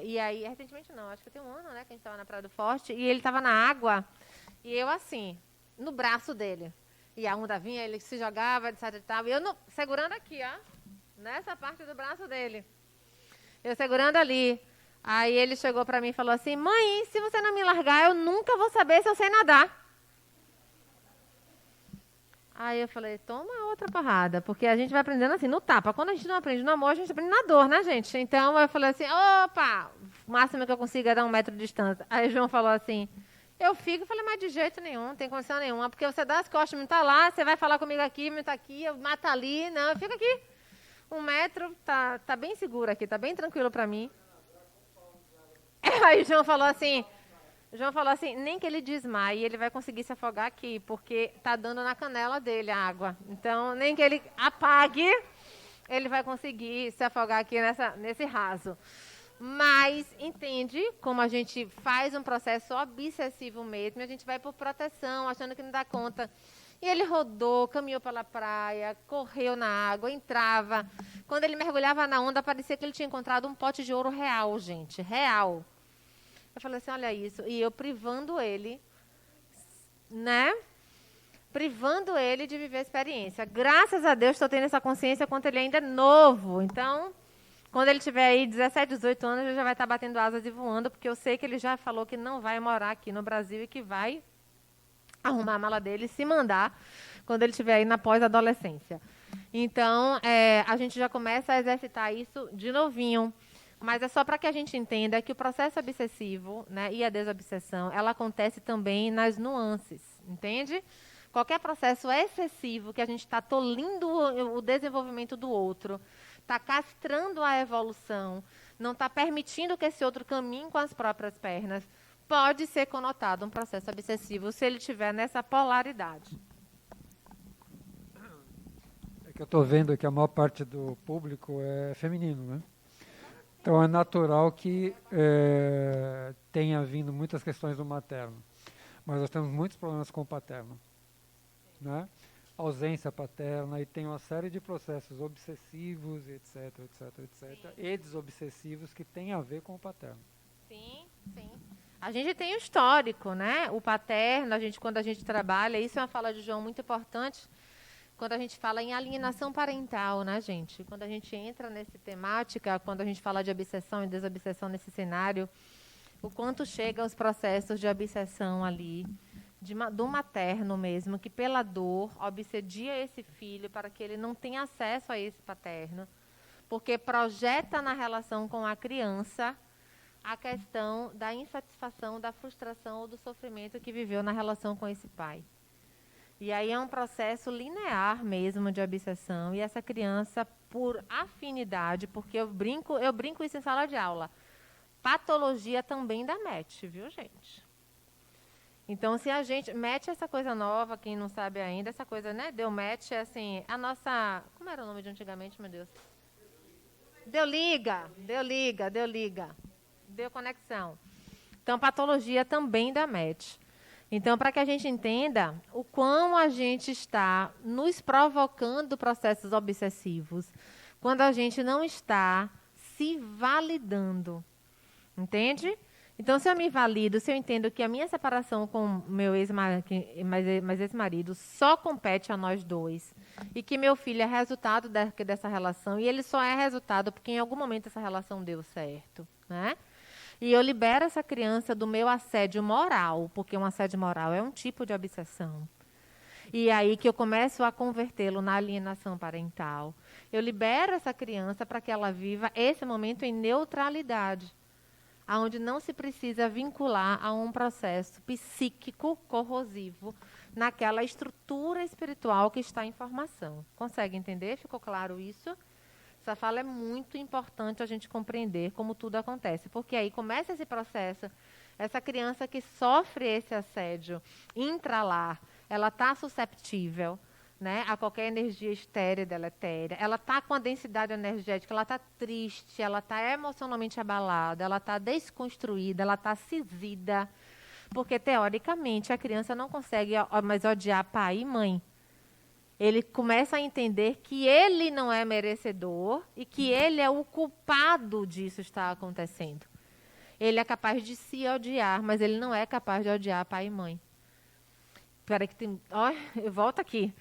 e aí, recentemente não, acho que tem um ano, né, que a gente estava na Praia do Forte, e ele estava na água, e eu assim, no braço dele. E a onda vinha, ele se jogava, etc e tal, e eu segurando aqui, ó, nessa parte do braço dele. Eu segurando ali. Aí ele chegou para mim e falou assim, mãe, se você não me largar, eu nunca vou saber se eu sei nadar. Aí eu falei, toma outra porrada, porque a gente vai aprendendo assim, no tapa. Quando a gente não aprende no amor, a gente aprende na dor, né, gente? Então, eu falei assim, opa, o máximo que eu consigo é dar 1 metro de distância. Aí o João falou assim, eu fico, eu falei, mas de jeito nenhum, não tem condição nenhuma, porque você dá as costas, me tá lá, você vai falar comigo aqui, me tá aqui, eu mato ali, não, eu fico aqui. 1 metro, tá bem seguro aqui, tá bem tranquilo para mim. Aí o João falou assim, João falou assim, nem que ele desmaie, ele vai conseguir se afogar aqui, porque tá dando na canela dele a água. Então, nem que ele apague, ele vai conseguir se afogar aqui nesse raso. Mas entende como a gente faz um processo obsessivo mesmo, e a gente vai por proteção, achando que não dá conta. E ele rodou, caminhou pela praia, correu na água, entrava. Quando ele mergulhava na onda, parecia que ele tinha encontrado um pote de ouro real, gente, real. Eu falei assim, olha isso. E eu privando ele, né? Privando ele de viver a experiência. Graças a Deus, estou tendo essa consciência quando ele ainda é novo. Então, quando ele tiver aí 17, 18 anos, ele já vai estar batendo asas e voando, porque eu sei que ele já falou que não vai morar aqui no Brasil e que vai arrumar a mala dele e se mandar quando ele estiver aí na pós-adolescência. Então, a gente já começa a exercitar isso de novinho. Mas é só para que a gente entenda que o processo obsessivo, né, e a desobsessão, ela acontece também nas nuances, entende? Qualquer processo excessivo que a gente está tolindo o desenvolvimento do outro, está castrando a evolução, não está permitindo que esse outro caminhe com as próprias pernas, pode ser conotado um processo obsessivo se ele estiver nessa polaridade. É que eu estou vendo que a maior parte do público é feminino, né? Então, é natural que tenha vindo muitas questões do materno. Mas nós temos muitos problemas com o paterno. Né? Ausência paterna, e tem uma série de processos obsessivos, etc. E desobsessivos que têm a ver com o paterno. Sim, sim. A gente tem o histórico, né? O paterno, quando a gente trabalha, isso é uma fala de João muito importante, quando a gente fala em alienação parental, né, gente? Quando a gente entra nessa temática, quando a gente fala de obsessão e desobsessão nesse cenário, o quanto chega os processos de obsessão ali, do materno mesmo, que pela dor obsedia esse filho para que ele não tenha acesso a esse paterno, porque projeta na relação com a criança a questão da insatisfação, da frustração ou do sofrimento que viveu na relação com esse pai. E aí é um processo linear mesmo de obsessão. E essa criança, por afinidade, porque eu brinco isso em sala de aula, patologia também dá match, viu, gente? Então, se a gente... Match é essa coisa nova, quem não sabe ainda, essa coisa, né? Deu match é assim, a nossa... Como era o nome de antigamente, meu Deus? Deu liga. Deu conexão. Então, patologia também dá match. Então, para que a gente entenda o quão a gente está nos provocando processos obsessivos, quando a gente não está se validando, entende? Então, se eu me valido, se eu entendo que a minha separação com meu ex-marido só compete a nós dois, e que meu filho é resultado dessa relação, e ele só é resultado porque em algum momento essa relação deu certo, né? E eu libero essa criança do meu assédio moral, porque um assédio moral é um tipo de obsessão. E aí que eu começo a convertê-lo na alienação parental. Eu libero essa criança para que ela viva esse momento em neutralidade, onde não se precisa vincular a um processo psíquico corrosivo naquela estrutura espiritual que está em formação. Consegue entender? Ficou claro isso? Essa fala é muito importante a gente compreender como tudo acontece, porque aí começa esse processo, essa criança que sofre esse assédio intralar, ela está susceptível, né, a qualquer energia estérea, deletéria, ela está com a densidade energética, ela está triste, ela está emocionalmente abalada, ela está desconstruída, ela está cisida, porque teoricamente a criança não consegue mais odiar pai e mãe. Ele começa a entender que ele não é merecedor e que ele é o culpado disso estar acontecendo. Ele é capaz de se odiar, mas ele não é capaz de odiar pai e mãe. Espera que tem... eu volto aqui.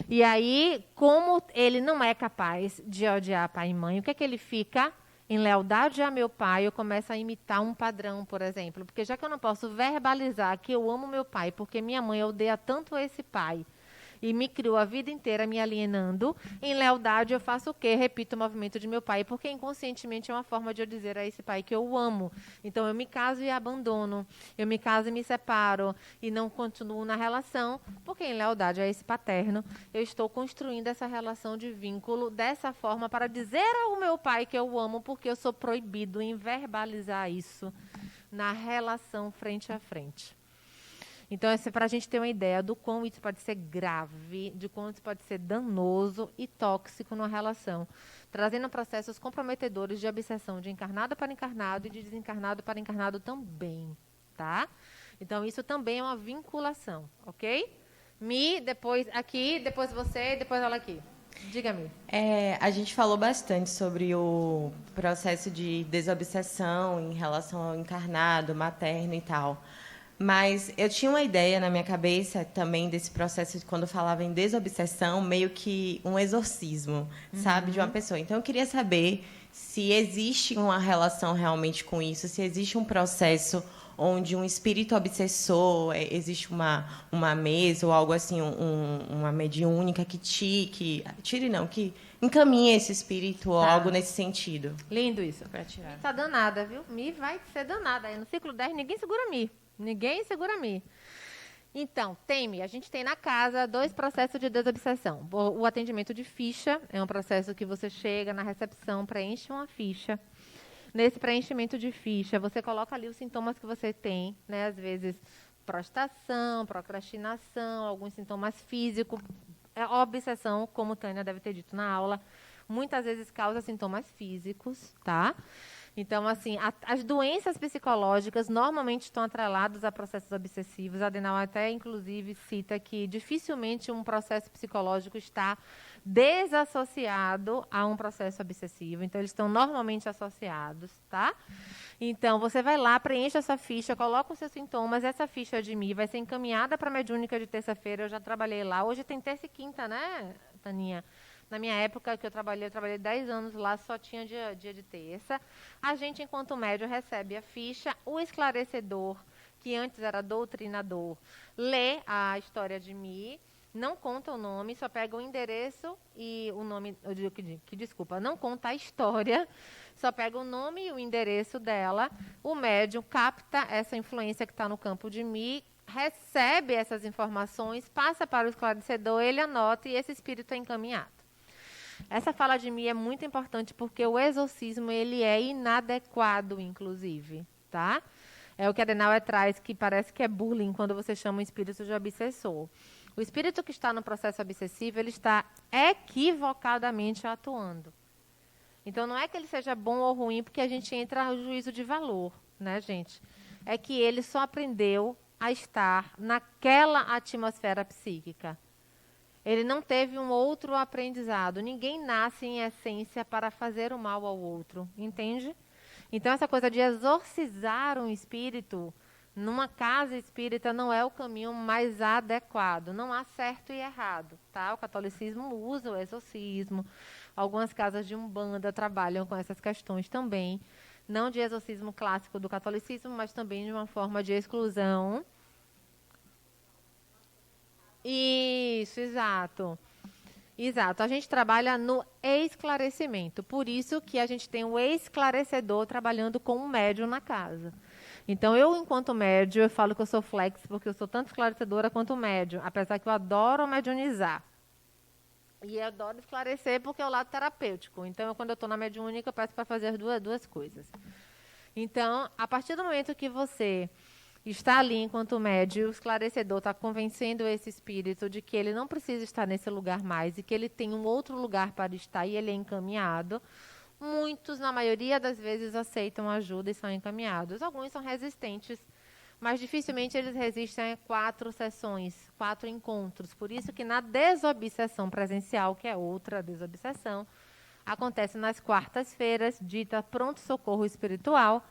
E aí, como ele não é capaz de odiar pai e mãe, o que é que ele fica? Em lealdade a meu pai, eu começo a imitar um padrão, por exemplo. Porque já que eu não posso verbalizar que eu amo meu pai, porque minha mãe odeia tanto esse pai, e me criou a vida inteira me alienando, em lealdade eu faço o quê? Repito o movimento de meu pai, porque inconscientemente é uma forma de eu dizer a esse pai que eu o amo. Então eu me caso e abandono, eu me caso e me separo, e não continuo na relação, porque em lealdade a esse paterno, eu estou construindo essa relação de vínculo dessa forma para dizer ao meu pai que eu o amo, porque eu sou proibido em verbalizar isso na relação frente a frente. Então, é para a gente ter uma ideia do quão isso pode ser grave, de quão isso pode ser danoso e tóxico numa relação, trazendo processos comprometedores de obsessão de encarnado para encarnado e de desencarnado para encarnado também, tá? Então, isso também é uma vinculação, ok? Mi, depois aqui, depois você, depois ela aqui. Diga-me. A gente falou bastante sobre o processo de desobsessão em relação ao encarnado, materno e tal. Mas eu tinha uma ideia na minha cabeça também desse processo de quando eu falava em desobsessão, meio que um exorcismo, sabe, de uma pessoa. Então, eu queria saber se existe uma relação realmente com isso, se existe um processo onde um espírito obsessor, existe uma mesa ou algo assim, uma mediúnica que encaminha esse espírito ou algo nesse sentido. Lindo isso. Para tirar. Tá danada, viu? Mi vai ser danada. Aí no ciclo 10 ninguém segura Mi. Ninguém segura Mi. Então, a gente tem na casa 2 processos de desobsessão. O atendimento de ficha é um processo que você chega na recepção, preenche uma ficha. Nesse preenchimento de ficha, você coloca ali os sintomas que você tem, né? Às vezes, prostração, procrastinação, alguns sintomas físicos. A obsessão, como Tânia deve ter dito na aula, muitas vezes causa sintomas físicos, tá? Então, assim, as doenças psicológicas normalmente estão atreladas a processos obsessivos. A Adenal até, inclusive, cita que dificilmente um processo psicológico está desassociado a um processo obsessivo. Então, eles estão normalmente associados, tá? Então, você vai lá, preenche essa ficha, coloca os seus sintomas. Essa ficha de Mi vai ser encaminhada para a mediúnica de terça-feira. Eu já trabalhei lá. Hoje tem terça e quinta, né, Taninha? Na minha época que eu trabalhei 10 anos lá, só tinha dia de terça. A gente, enquanto médium, recebe a ficha. O esclarecedor, que antes era doutrinador, lê a história de Mi, não conta o nome, só pega o endereço e o nome... Desculpa, não conta a história, só pega o nome e o endereço dela. O médium capta essa influência que está no campo de Mi, recebe essas informações, passa para o esclarecedor, ele anota e esse espírito é encaminhado. Essa fala de Mi é muito importante porque o exorcismo ele é inadequado, inclusive, tá? É o que a Adenauer traz, que parece que é bullying quando você chama o espírito de obsessor. O espírito que está no processo obsessivo, ele está equivocadamente atuando. Então, não é que ele seja bom ou ruim, porque a gente entra no juízo de valor, né, gente? É que ele só aprendeu a estar naquela atmosfera psíquica. Ele não teve um outro aprendizado. Ninguém nasce em essência para fazer o mal ao outro, entende? Então, essa coisa de exorcizar um espírito numa casa espírita não é o caminho mais adequado. Não há certo e errado, tá? O catolicismo usa o exorcismo. Algumas casas de umbanda trabalham com essas questões também. Não de exorcismo clássico do catolicismo, mas também de uma forma de exclusão. Isso, exato. Exato. A gente trabalha no esclarecimento. Por isso que a gente tem o esclarecedor trabalhando com um médium na casa. Então, eu, enquanto médium, eu falo que eu sou flex, porque eu sou tanto esclarecedora quanto médium, apesar que eu adoro mediunizar. E eu adoro esclarecer porque é o lado terapêutico. Então, quando eu estou na mediúnica, eu peço para fazer as duas coisas. Então, a partir do momento que você está ali enquanto médium, o esclarecedor está convencendo esse espírito de que ele não precisa estar nesse lugar mais e que ele tem um outro lugar para estar e ele é encaminhado. Muitos, na maioria das vezes, aceitam ajuda e são encaminhados. Alguns são resistentes, mas dificilmente eles resistem a 4 sessões, 4 encontros. Por isso que na desobsessão presencial, que é outra desobsessão, acontece nas quartas-feiras, dita pronto-socorro espiritual.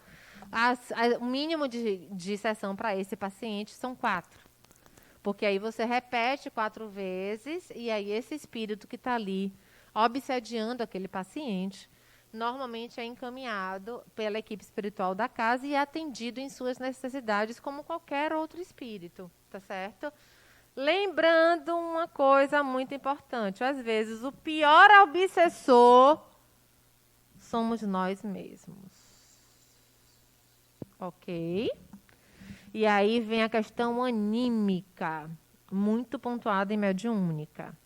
O mínimo de sessão para esse paciente são 4. Porque aí você repete 4 vezes e aí esse espírito que está ali obsediando aquele paciente normalmente é encaminhado pela equipe espiritual da casa e é atendido em suas necessidades como qualquer outro espírito, tá certo? Lembrando uma coisa muito importante, às vezes o pior obsessor somos nós mesmos. Ok? E aí vem a questão anímica, muito pontuada em mediúnica.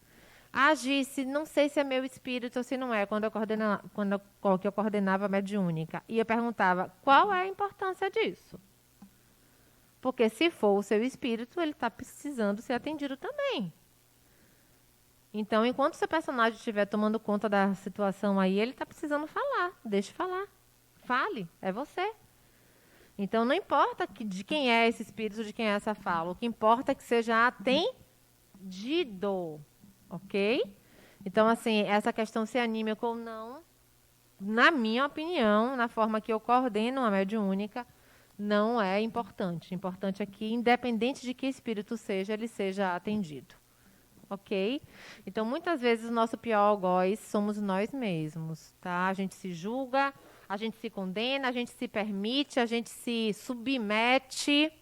Agisse, não sei se é meu espírito ou se não é, quando eu coordenava a mediúnica. E eu perguntava, qual é a importância disso? Porque se for o seu espírito, ele está precisando ser atendido também. Então, enquanto o seu personagem estiver tomando conta da situação aí, ele está precisando falar. Deixe falar. Fale, é você. Então, não importa de quem é esse espírito, de quem é essa fala. O que importa é que seja atendido. Ok? Então, assim, essa questão se anímica ou não, na minha opinião, na forma que eu coordeno a mediúnica, não é importante. O importante é que, independente de que espírito seja, ele seja atendido. Ok? Então, muitas vezes, o nosso pior algoz somos nós mesmos. Tá? A gente se julga, a gente se condena, a gente se permite, a gente se submete.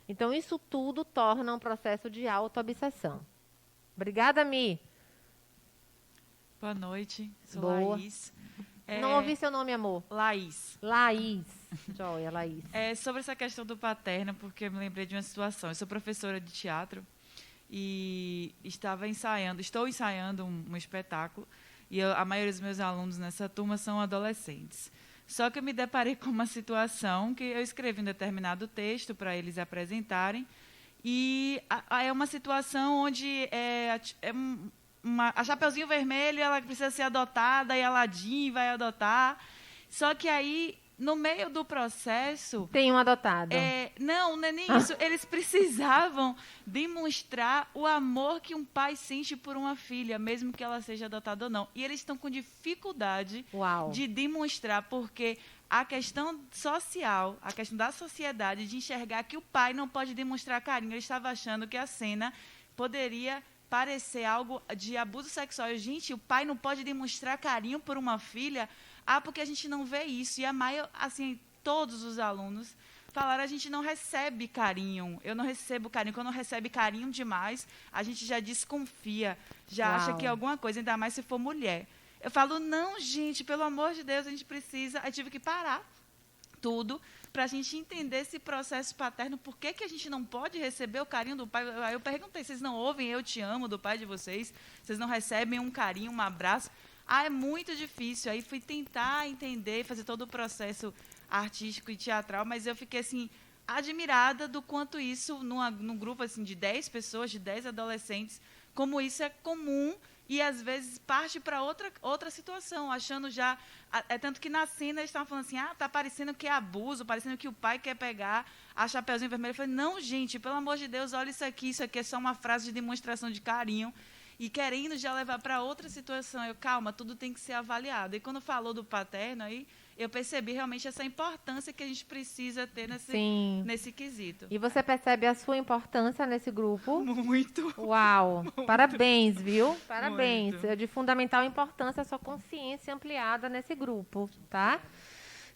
Então, isso tudo torna um processo de auto-obsessão. Obrigada, Mi. Boa noite, sou Boa. Laís. Não ouvi seu nome, amor. Laís. Laís. Joia, Laís. Sobre essa questão do paterno, porque eu me lembrei de uma situação. Eu sou professora de teatro e estou ensaiando um espetáculo e a maioria dos meus alunos nessa turma são adolescentes. Só que eu me deparei com uma situação que eu escrevi um determinado texto para eles apresentarem e é uma situação onde a Chapeuzinho Vermelho ela precisa ser adotada e a Aladim vai adotar. Só que aí, no meio do processo... Tem um adotado. Não é nem isso. Eles precisavam demonstrar o amor que um pai sente por uma filha, mesmo que ela seja adotada ou não. E eles estão com dificuldade de demonstrar, porque a questão social, a questão da sociedade, de enxergar que o pai não pode demonstrar carinho. Ele estava achando que a cena poderia parecer algo de abuso sexual. Gente, o pai não pode demonstrar carinho por uma filha... porque a gente não vê isso. E todos os alunos falaram, a gente não recebe carinho. Eu não recebo carinho. Quando recebe carinho demais, a gente já desconfia, já acha que é alguma coisa, ainda mais se for mulher. Eu falo, não, gente, pelo amor de Deus, a gente precisa... Eu tive que parar tudo para a gente entender esse processo paterno. Por que a gente não pode receber o carinho do pai? Aí eu perguntei, vocês não ouvem eu te amo do pai de vocês? Vocês não recebem um carinho, um abraço? É muito difícil. Aí fui tentar entender, fazer todo o processo artístico e teatral, mas eu fiquei assim admirada do quanto isso, num grupo assim, de 10 pessoas, de 10 adolescentes, como isso é comum e às vezes parte para outra situação, achando já... tanto que na cena eles estavam falando assim, tá parecendo que é abuso, parecendo que o pai quer pegar a Chapeuzinho Vermelho. Eu falei, não, gente, pelo amor de Deus, olha isso aqui é só uma frase de demonstração de carinho. E querendo já levar para outra situação. Calma, tudo tem que ser avaliado. E quando falou do paterno, aí eu percebi realmente essa importância que a gente precisa ter nesse quesito. E você percebe a sua importância nesse grupo? Muito. Uau! Muito. Parabéns, viu? Parabéns. Muito. É de fundamental importância a sua consciência ampliada nesse grupo, tá?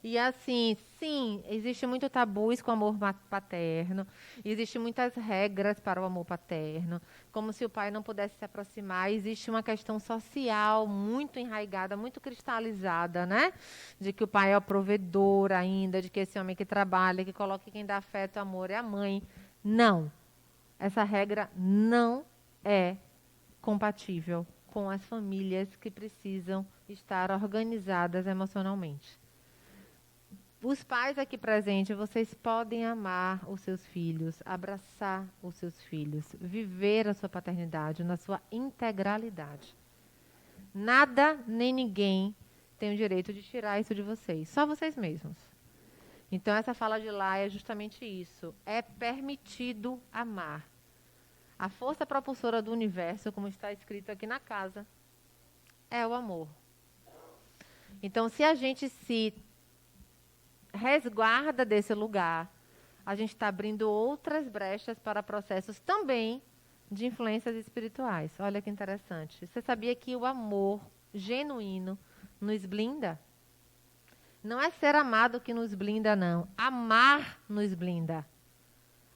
E assim, sim, existe muito tabus com o amor paterno, existem muitas regras para o amor paterno, como se o pai não pudesse se aproximar. Existe uma questão social muito enraizada, muito cristalizada, né? De que o pai é o provedor ainda, de que esse homem que trabalha, que coloca quem dá afeto e amor é a mãe. Não. Essa regra não é compatível com as famílias que precisam estar organizadas emocionalmente. Os pais aqui presentes, vocês podem amar os seus filhos, abraçar os seus filhos, viver a sua paternidade na sua integralidade. Nada nem ninguém tem o direito de tirar isso de vocês, só vocês mesmos. Então, essa fala de lá é justamente isso. É permitido amar. A força propulsora do universo, como está escrito aqui na casa, é o amor. Então, se a gente se resguarda desse lugar, a gente está abrindo outras brechas para processos também de influências espirituais. Olha que interessante. Você sabia que o amor genuíno nos blinda? Não é ser amado que nos blinda, não. Amar nos blinda.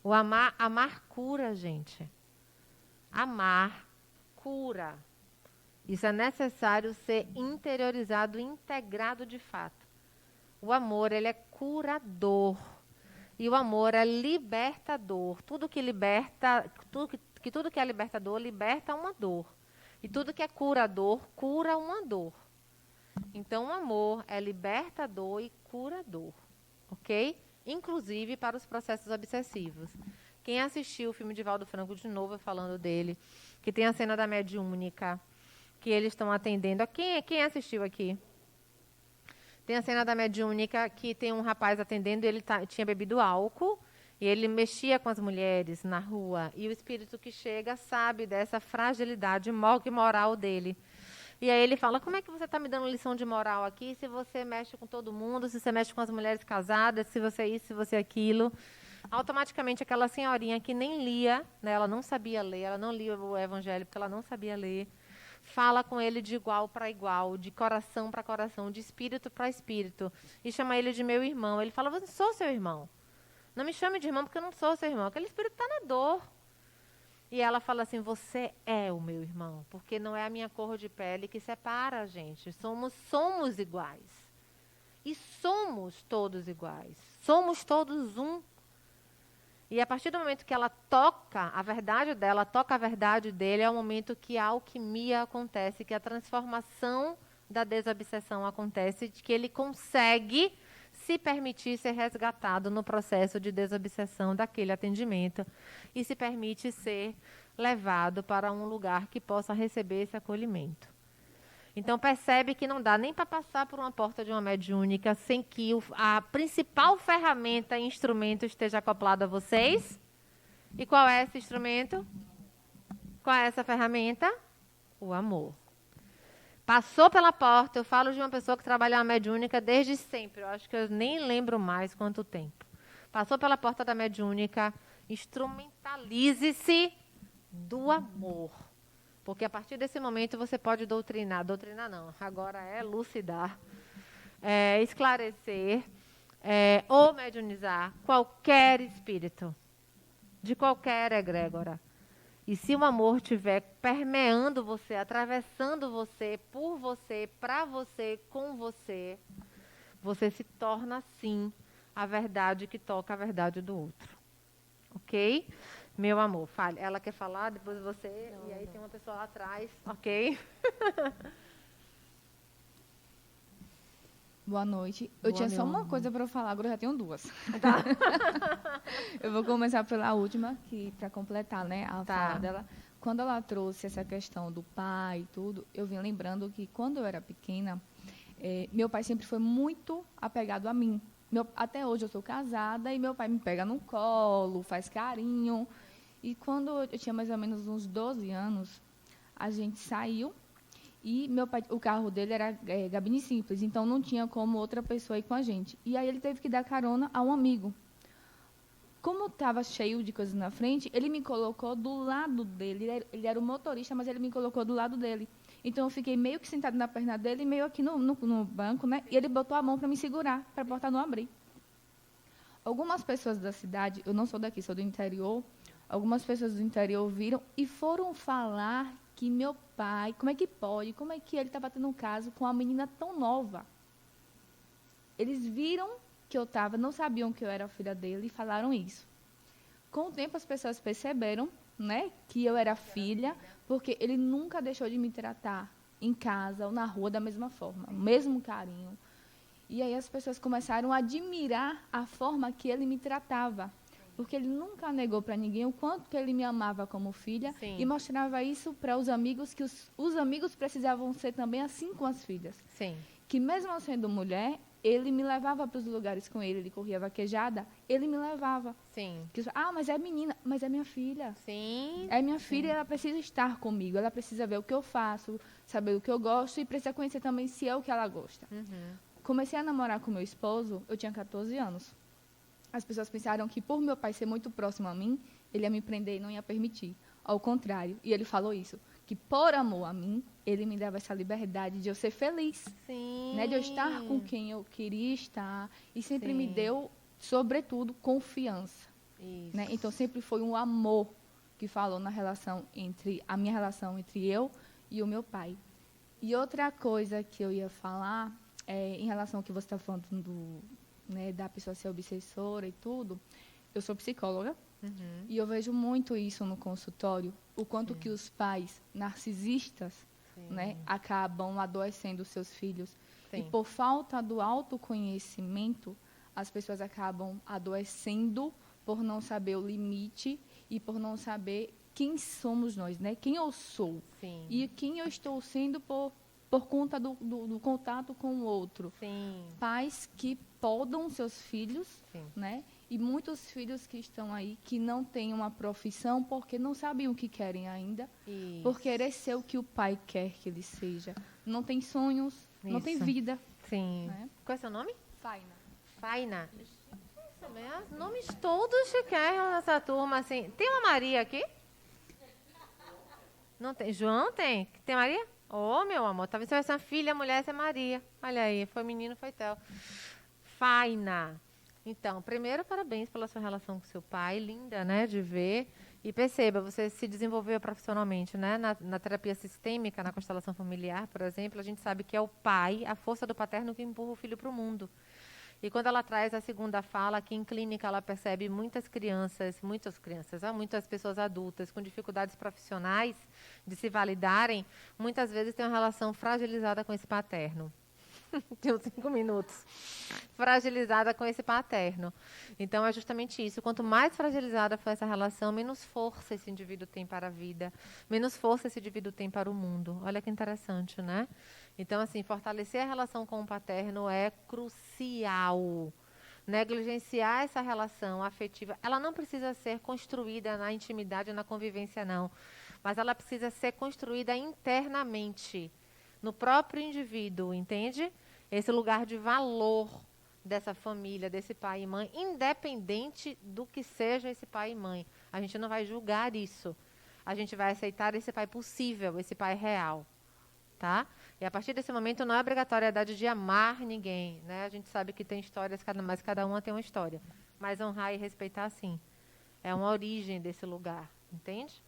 O amar cura, gente. Amar cura. Isso é necessário ser interiorizado, integrado de fato. O amor, ele é curador. E o amor é libertador. Tudo que liberta, tudo que é libertador, liberta uma dor. E tudo que é curador, cura uma dor. Então, o amor é libertador e curador. Ok? inclusive para os processos obsessivos. Quem assistiu o filme de Valdo Franco, de novo falando dele, que tem a cena da mediúnica, que eles estão atendendo. Quem assistiu aqui? Tem a cena da mediúnica que tem um rapaz atendendo e ele tinha bebido álcool e ele mexia com as mulheres na rua. E o espírito que chega sabe dessa fragilidade moral dele. E aí ele fala, como é que você está me dando lição de moral aqui se você mexe com todo mundo, se você mexe com as mulheres casadas, se você isso, se você aquilo. Automaticamente aquela senhorinha que nem lia, né, ela não sabia ler, ela não lia o evangelho porque ela não sabia ler, fala com ele de igual para igual, de coração para coração, de espírito para espírito, e chama ele de meu irmão. Ele fala, eu não sou seu irmão. Não me chame de irmão porque eu não sou seu irmão. Aquele espírito está na dor. E ela fala assim, você é o meu irmão, porque não é a minha cor de pele que separa a gente. Somos iguais. E somos todos iguais. Somos todos um. E a partir do momento que ela toca a verdade dela, toca a verdade dele, é o momento que a alquimia acontece, que a transformação da desobsessão acontece, que ele consegue se permitir ser resgatado no processo de desobsessão daquele atendimento e se permite ser levado para um lugar que possa receber esse acolhimento. Então, percebe que não dá nem para passar por uma porta de uma mediúnica sem que a principal ferramenta e instrumento esteja acoplado a vocês. E qual é esse instrumento? Qual é essa ferramenta? O amor. Passou pela porta, eu falo de uma pessoa que trabalha na mediúnica desde sempre, eu acho que eu nem lembro mais quanto tempo. Passou pela porta da mediúnica, instrumentalize-se do amor. Porque a partir desse momento você pode doutrinar não, agora é elucidar, esclarecer ou mediunizar qualquer espírito, de qualquer egrégora. E se o amor estiver permeando você, atravessando você, por você, para você, com você, você se torna, sim, a verdade que toca a verdade do outro. Ok? Meu amor, fale. Ela quer falar, depois você, e aí tem uma pessoa lá atrás, ok? Boa noite. Eu tinha só uma coisa para falar, agora eu já tenho duas. Tá. Eu vou começar pela última, que para completar, né, a fala dela. Quando ela trouxe essa questão do pai e tudo, eu vim lembrando que quando eu era pequena, meu pai sempre foi muito apegado a mim. Até hoje eu sou casada e meu pai me pega no colo, faz carinho. E quando eu tinha mais ou menos uns 12 anos, a gente saiu e meu pai, o carro dele era gabine simples, então não tinha como outra pessoa ir com a gente. E aí ele teve que dar carona a um amigo. Como estava cheio de coisas na frente, ele me colocou do lado dele. Ele era o motorista, mas ele me colocou do lado dele. Então eu fiquei meio que sentado na perna dele, meio aqui no banco, né? E ele botou a mão para me segurar, para a porta não abrir. Algumas pessoas da cidade, eu não sou daqui, sou do interior, algumas pessoas do interior viram e foram falar que meu pai, como é que pode, como é que ele estava tendo um caso com uma menina tão nova. Eles viram que eu estava, não sabiam que eu era a filha dele e falaram isso. Com o tempo as pessoas perceberam, né, que eu era filha, porque ele nunca deixou de me tratar em casa ou na rua da mesma forma, o mesmo carinho. E aí as pessoas começaram a admirar a forma que ele me tratava, porque ele nunca negou para ninguém o quanto que ele me amava como filha. Sim. E mostrava isso para os amigos, que os amigos precisavam ser também assim com as filhas. Sim. Que mesmo sendo mulher, ele me levava para os lugares com ele corria vaquejada, ele me levava. Sim. Que, mas é menina, mas é minha filha. Sim. É minha filha, ela precisa estar comigo, ela precisa ver o que eu faço, saber o que eu gosto e precisa conhecer também se é o que ela gosta. Uhum. Comecei a namorar com meu esposo, eu tinha 14 anos. As pessoas pensaram que por meu pai ser muito próximo a mim, ele ia me prender e não ia permitir. Ao contrário, e ele falou isso, que por amor a mim, ele me dava essa liberdade de eu ser feliz. Sim. Né, de eu estar com quem eu queria estar. E sempre me deu, sobretudo, confiança. Isso. Né? Então, sempre foi um amor que falou na relação a minha relação entre eu e o meu pai. E outra coisa que eu ia falar, em relação ao que você está falando né, da pessoa ser obsessora e tudo, eu sou psicóloga. Uhum. E eu vejo muito isso no consultório, o quanto que os pais narcisistas, né, acabam adoecendo os seus filhos. Sim. E por falta do autoconhecimento, as pessoas acabam adoecendo por não saber o limite e por não saber quem somos nós, né? Quem eu sou. Sim. E quem eu estou sendo por conta do contato com o outro. Sim. Pais que podam seus filhos, Sim. né? E muitos filhos que estão aí que não têm uma profissão porque não sabem o que querem ainda, Isso. por querer ser o que o pai quer que ele seja. Não tem sonhos, não tem Isso. vida. Sim. Né? Qual é seu nome? Faina. Faina. Isso mesmo, nomes todos chiquérrimos nessa turma, assim. Tem uma Maria aqui? Não tem? João tem? Tem Maria? Ô, meu amor, talvez você vai ser uma filha, mulher, essa é Maria. Olha aí, foi menino, foi Theo. Faina. Então, primeiro, parabéns pela sua relação com seu pai, linda, né, de ver. E perceba, você se desenvolveu profissionalmente, né? Na terapia sistêmica, na constelação familiar, por exemplo, a gente sabe que é o pai, a força do paterno que empurra o filho para o mundo. E quando ela traz a segunda fala, aqui em clínica ela percebe muitas pessoas adultas com dificuldades profissionais de se validarem, muitas vezes têm uma relação fragilizada com esse paterno. Tenho 5 minutos. Fragilizada com esse paterno. Então, é justamente isso. Quanto mais fragilizada for essa relação, menos força esse indivíduo tem para a vida, menos força esse indivíduo tem para o mundo. Olha que interessante, né? Então, assim, fortalecer a relação com o paterno é crucial. Negligenciar essa relação afetiva, ela não precisa ser construída na intimidade, na convivência, não. Mas ela precisa ser construída internamente, no próprio indivíduo, entende? Esse lugar de valor dessa família, desse pai e mãe, independente do que seja esse pai e mãe. A gente não vai julgar isso. A gente vai aceitar esse pai possível, esse pai real. Tá? E a partir desse momento não é obrigatoriedade de amar ninguém, né? A gente sabe que tem histórias, mas cada uma tem uma história. Mas honrar e respeitar, sim. É uma origem desse lugar, entende?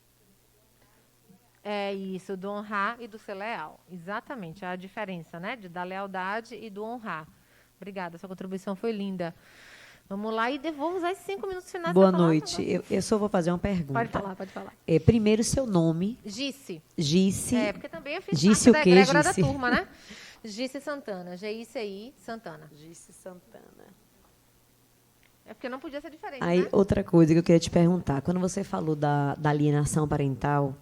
É isso, do honrar e do ser leal. Exatamente, a diferença, né? Da lealdade e do honrar. Obrigada, sua contribuição foi linda. Vamos lá e vou usar esses 5 minutos finais. Boa noite. Eu só vou fazer uma pergunta. Pode falar, pode falar. Primeiro, seu nome. Gice. Gice. Porque também eu fiz Gice parte da egrégora da turma, né? Gice Santana. G-I-C-I Santana. Gice Santana. É porque não podia ser diferente, Aí, né? outra coisa que eu queria te perguntar. Quando você falou da alienação parental,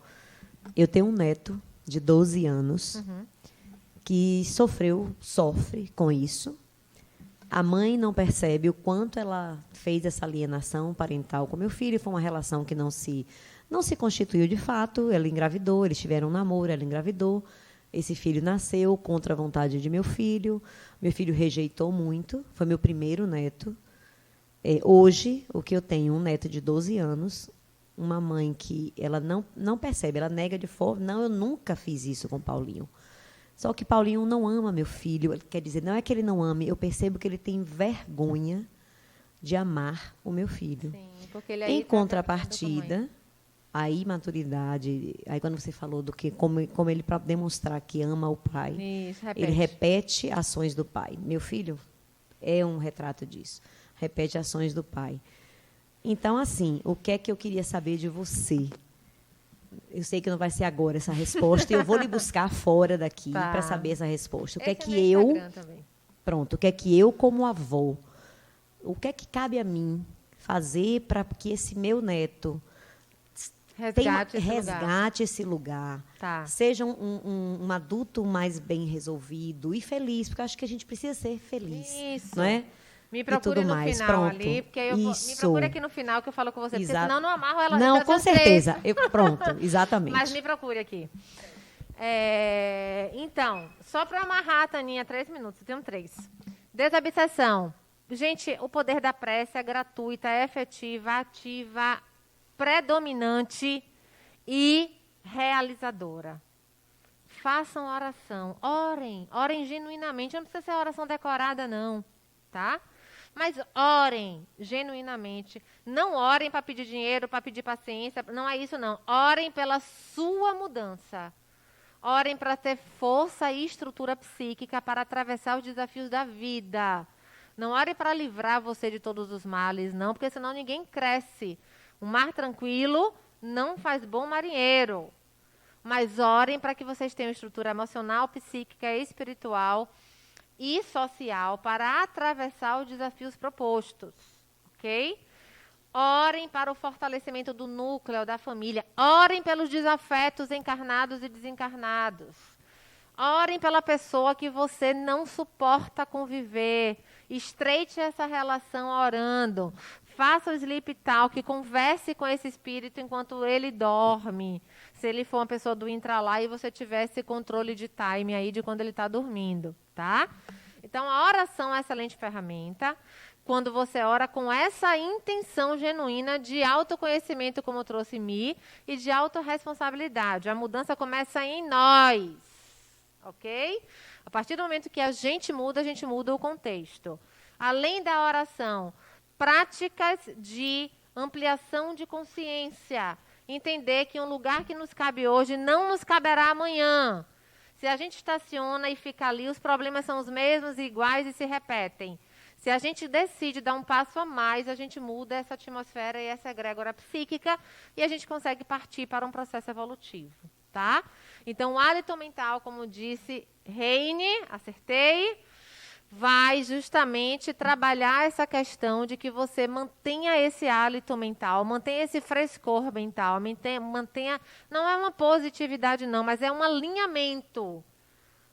eu tenho um neto de 12 anos que sofre com isso. A mãe não percebe o quanto ela fez essa alienação parental com meu filho. Foi uma relação que não se constituiu de fato. Ela engravidou, eles tiveram um namoro, ela engravidou. Esse filho nasceu contra a vontade de meu filho. Meu filho rejeitou muito. Foi meu primeiro neto. Hoje, o que eu tenho, um neto de 12 anos, uma mãe que ela não percebe, ela nega de forma. Não, eu nunca fiz isso com Paulinho. Só que Paulinho não ama meu filho. Quer dizer, não é que ele não ame, eu percebo que ele tem vergonha de amar o meu filho. Sim, porque ele em contrapartida, a imaturidade, aí quando você falou do que como ele, para demonstrar que ama o pai, isso, ele repete ações do pai. Meu filho é um retrato disso. Repete ações do pai. Então, assim, o que é que eu queria saber de você? Eu sei que não vai ser agora essa resposta, e eu vou lhe buscar fora daqui para saber essa resposta. O que é que eu... Pronto, o que é que eu, como avó, o que é que cabe a mim fazer para que esse meu neto resgate esse lugar, seja um adulto mais bem resolvido e feliz, porque eu acho que a gente precisa ser feliz. Isso. Não é? Me procure no final. Pronto. Ali, porque me procure aqui no final que eu falo com você, porque senão não amarro ela. Não, com certeza. Pronto, exatamente. Mas me procure aqui. Então, só para amarrar, Taninha, 3 minutos, eu tenho 3. Desobsessão. Gente, o poder da prece é gratuita, é efetiva, ativa, predominante e realizadora. Façam oração, orem genuinamente, não precisa ser oração decorada, não, tá? Mas orem genuinamente. Não orem para pedir dinheiro, para pedir paciência. Não é isso, não. Orem pela sua mudança. Orem para ter força e estrutura psíquica para atravessar os desafios da vida. Não orem para livrar você de todos os males, não, porque senão ninguém cresce. Um mar tranquilo não faz bom marinheiro. Mas orem para que vocês tenham estrutura emocional, psíquica e espiritual e social para atravessar os desafios propostos, ok? Orem para o fortalecimento do núcleo, da família. Orem pelos desafetos encarnados e desencarnados. Orem pela pessoa que você não suporta conviver. Estreite essa relação orando. Faça o sleep talk, converse com esse espírito enquanto ele dorme. Se ele for uma pessoa do intralá e você tiver esse controle de time aí de quando ele está dormindo, tá? Então, a oração é uma excelente ferramenta. Quando você ora com essa intenção genuína de autoconhecimento, como trouxe Mi, e de autorresponsabilidade. A mudança começa em nós, ok? A partir do momento que a gente muda o contexto. Além da oração, práticas de ampliação de consciência. Entender que um lugar que nos cabe hoje não nos caberá amanhã. Se a gente estaciona e fica ali, os problemas são os mesmos, iguais e se repetem. Se a gente decide dar um passo a mais, a gente muda essa atmosfera e essa egrégora psíquica e a gente consegue partir para um processo evolutivo, tá? Então, o hálito mental, como disse Heine, acertei, vai justamente trabalhar essa questão de que você mantenha esse hálito mental, mantenha esse frescor mental, mantenha, não é uma positividade não, mas é um alinhamento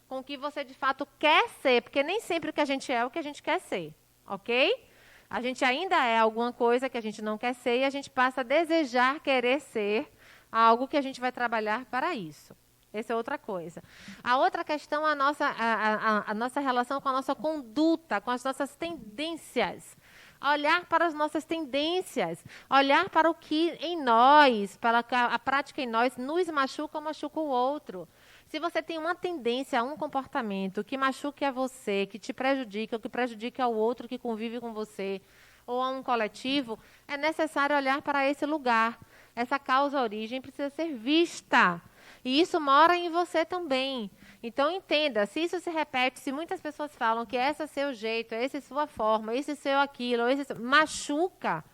com o que você de fato quer ser, porque nem sempre o que a gente é o que a gente quer ser, ok? A gente ainda é alguma coisa que a gente não quer ser e a gente passa a desejar querer ser algo que a gente vai trabalhar para isso. Essa é outra coisa. A outra questão é a nossa relação com a nossa conduta, com as nossas tendências. Olhar para as nossas tendências, olhar para o que em nós, para a prática em nós, nos machuca ou machuca o outro. Se você tem uma tendência a um comportamento que machuque a você, que te prejudica, ou que prejudica ao outro que convive com você, ou a um coletivo, é necessário olhar para esse lugar. Essa causa-origem precisa ser vista. E isso mora em você também. Então, entenda, se isso se repete, se muitas pessoas falam que esse é seu jeito, essa é sua forma, esse é seu aquilo, machuca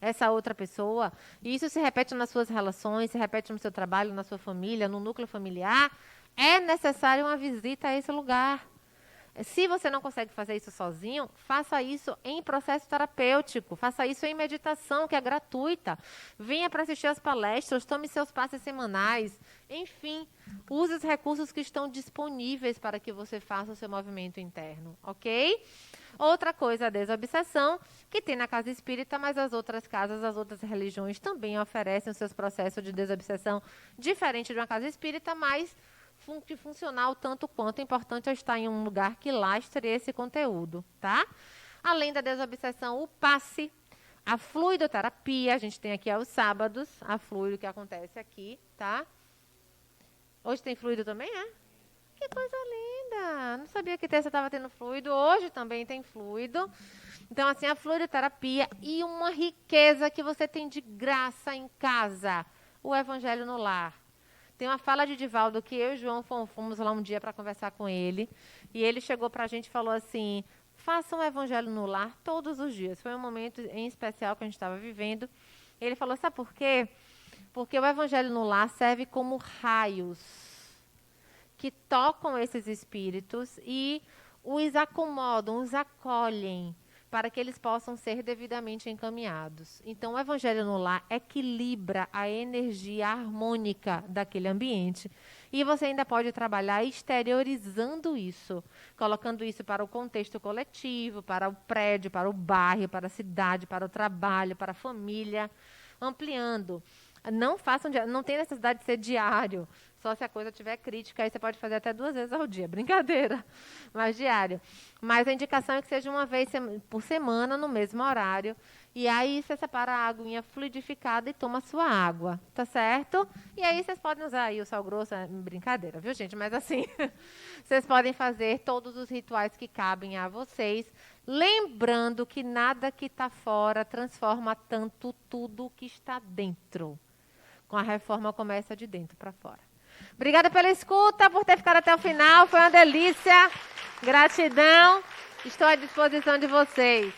essa outra pessoa, e isso se repete nas suas relações, se repete no seu trabalho, na sua família, no núcleo familiar, é necessário uma visita a esse lugar. Se você não consegue fazer isso sozinho, faça isso em processo terapêutico, faça isso em meditação, que é gratuita. Venha para assistir as palestras, tome seus passes semanais. Enfim, use os recursos que estão disponíveis para que você faça o seu movimento interno, ok? Outra coisa, a desobsessão, que tem na casa espírita, mas as outras casas, as outras religiões também oferecem os seus processos de desobsessão diferente de uma casa espírita, mas funcional tanto quanto. O importante é estar em um lugar que lastre esse conteúdo, tá? Além da desobsessão, o passe, a fluidoterapia, a gente tem aqui aos sábados, a fluido que acontece aqui, tá? Hoje tem fluido também, é? Que coisa linda! Não sabia que terça estava tendo fluido, hoje também tem fluido. Então, assim, a fluidoterapia e uma riqueza que você tem de graça em casa, o Evangelho no Lar. Tem uma fala de Divaldo que eu e o João fomos lá um dia para conversar com ele. E ele chegou para a gente e falou assim, façam o Evangelho no Lar todos os dias. Foi um momento em especial que a gente estava vivendo. Ele falou, sabe por quê? Porque o Evangelho no Lar serve como raios que tocam esses espíritos e os acomodam, os acolhem, para que eles possam ser devidamente encaminhados. Então, o Evangelho no Lar equilibra a energia harmônica daquele ambiente. E você ainda pode trabalhar exteriorizando isso, colocando isso para o contexto coletivo, para o prédio, para o bairro, para a cidade, para o trabalho, para a família, ampliando. Não tem necessidade de ser diário, só se a coisa tiver crítica, aí você pode fazer até 2 vezes ao dia, brincadeira, mas diário. Mas a indicação é que seja uma vez por semana, no mesmo horário, e aí você separa a aguinha fluidificada e toma a sua água, tá certo? E aí vocês podem usar aí o sal grosso, brincadeira, viu, gente? Mas assim, vocês podem fazer todos os rituais que cabem a vocês, lembrando que nada que está fora transforma tanto tudo que está dentro. Com a reforma começa de dentro para fora. Obrigada pela escuta, por ter ficado até o final. Foi uma delícia. Gratidão. Estou à disposição de vocês.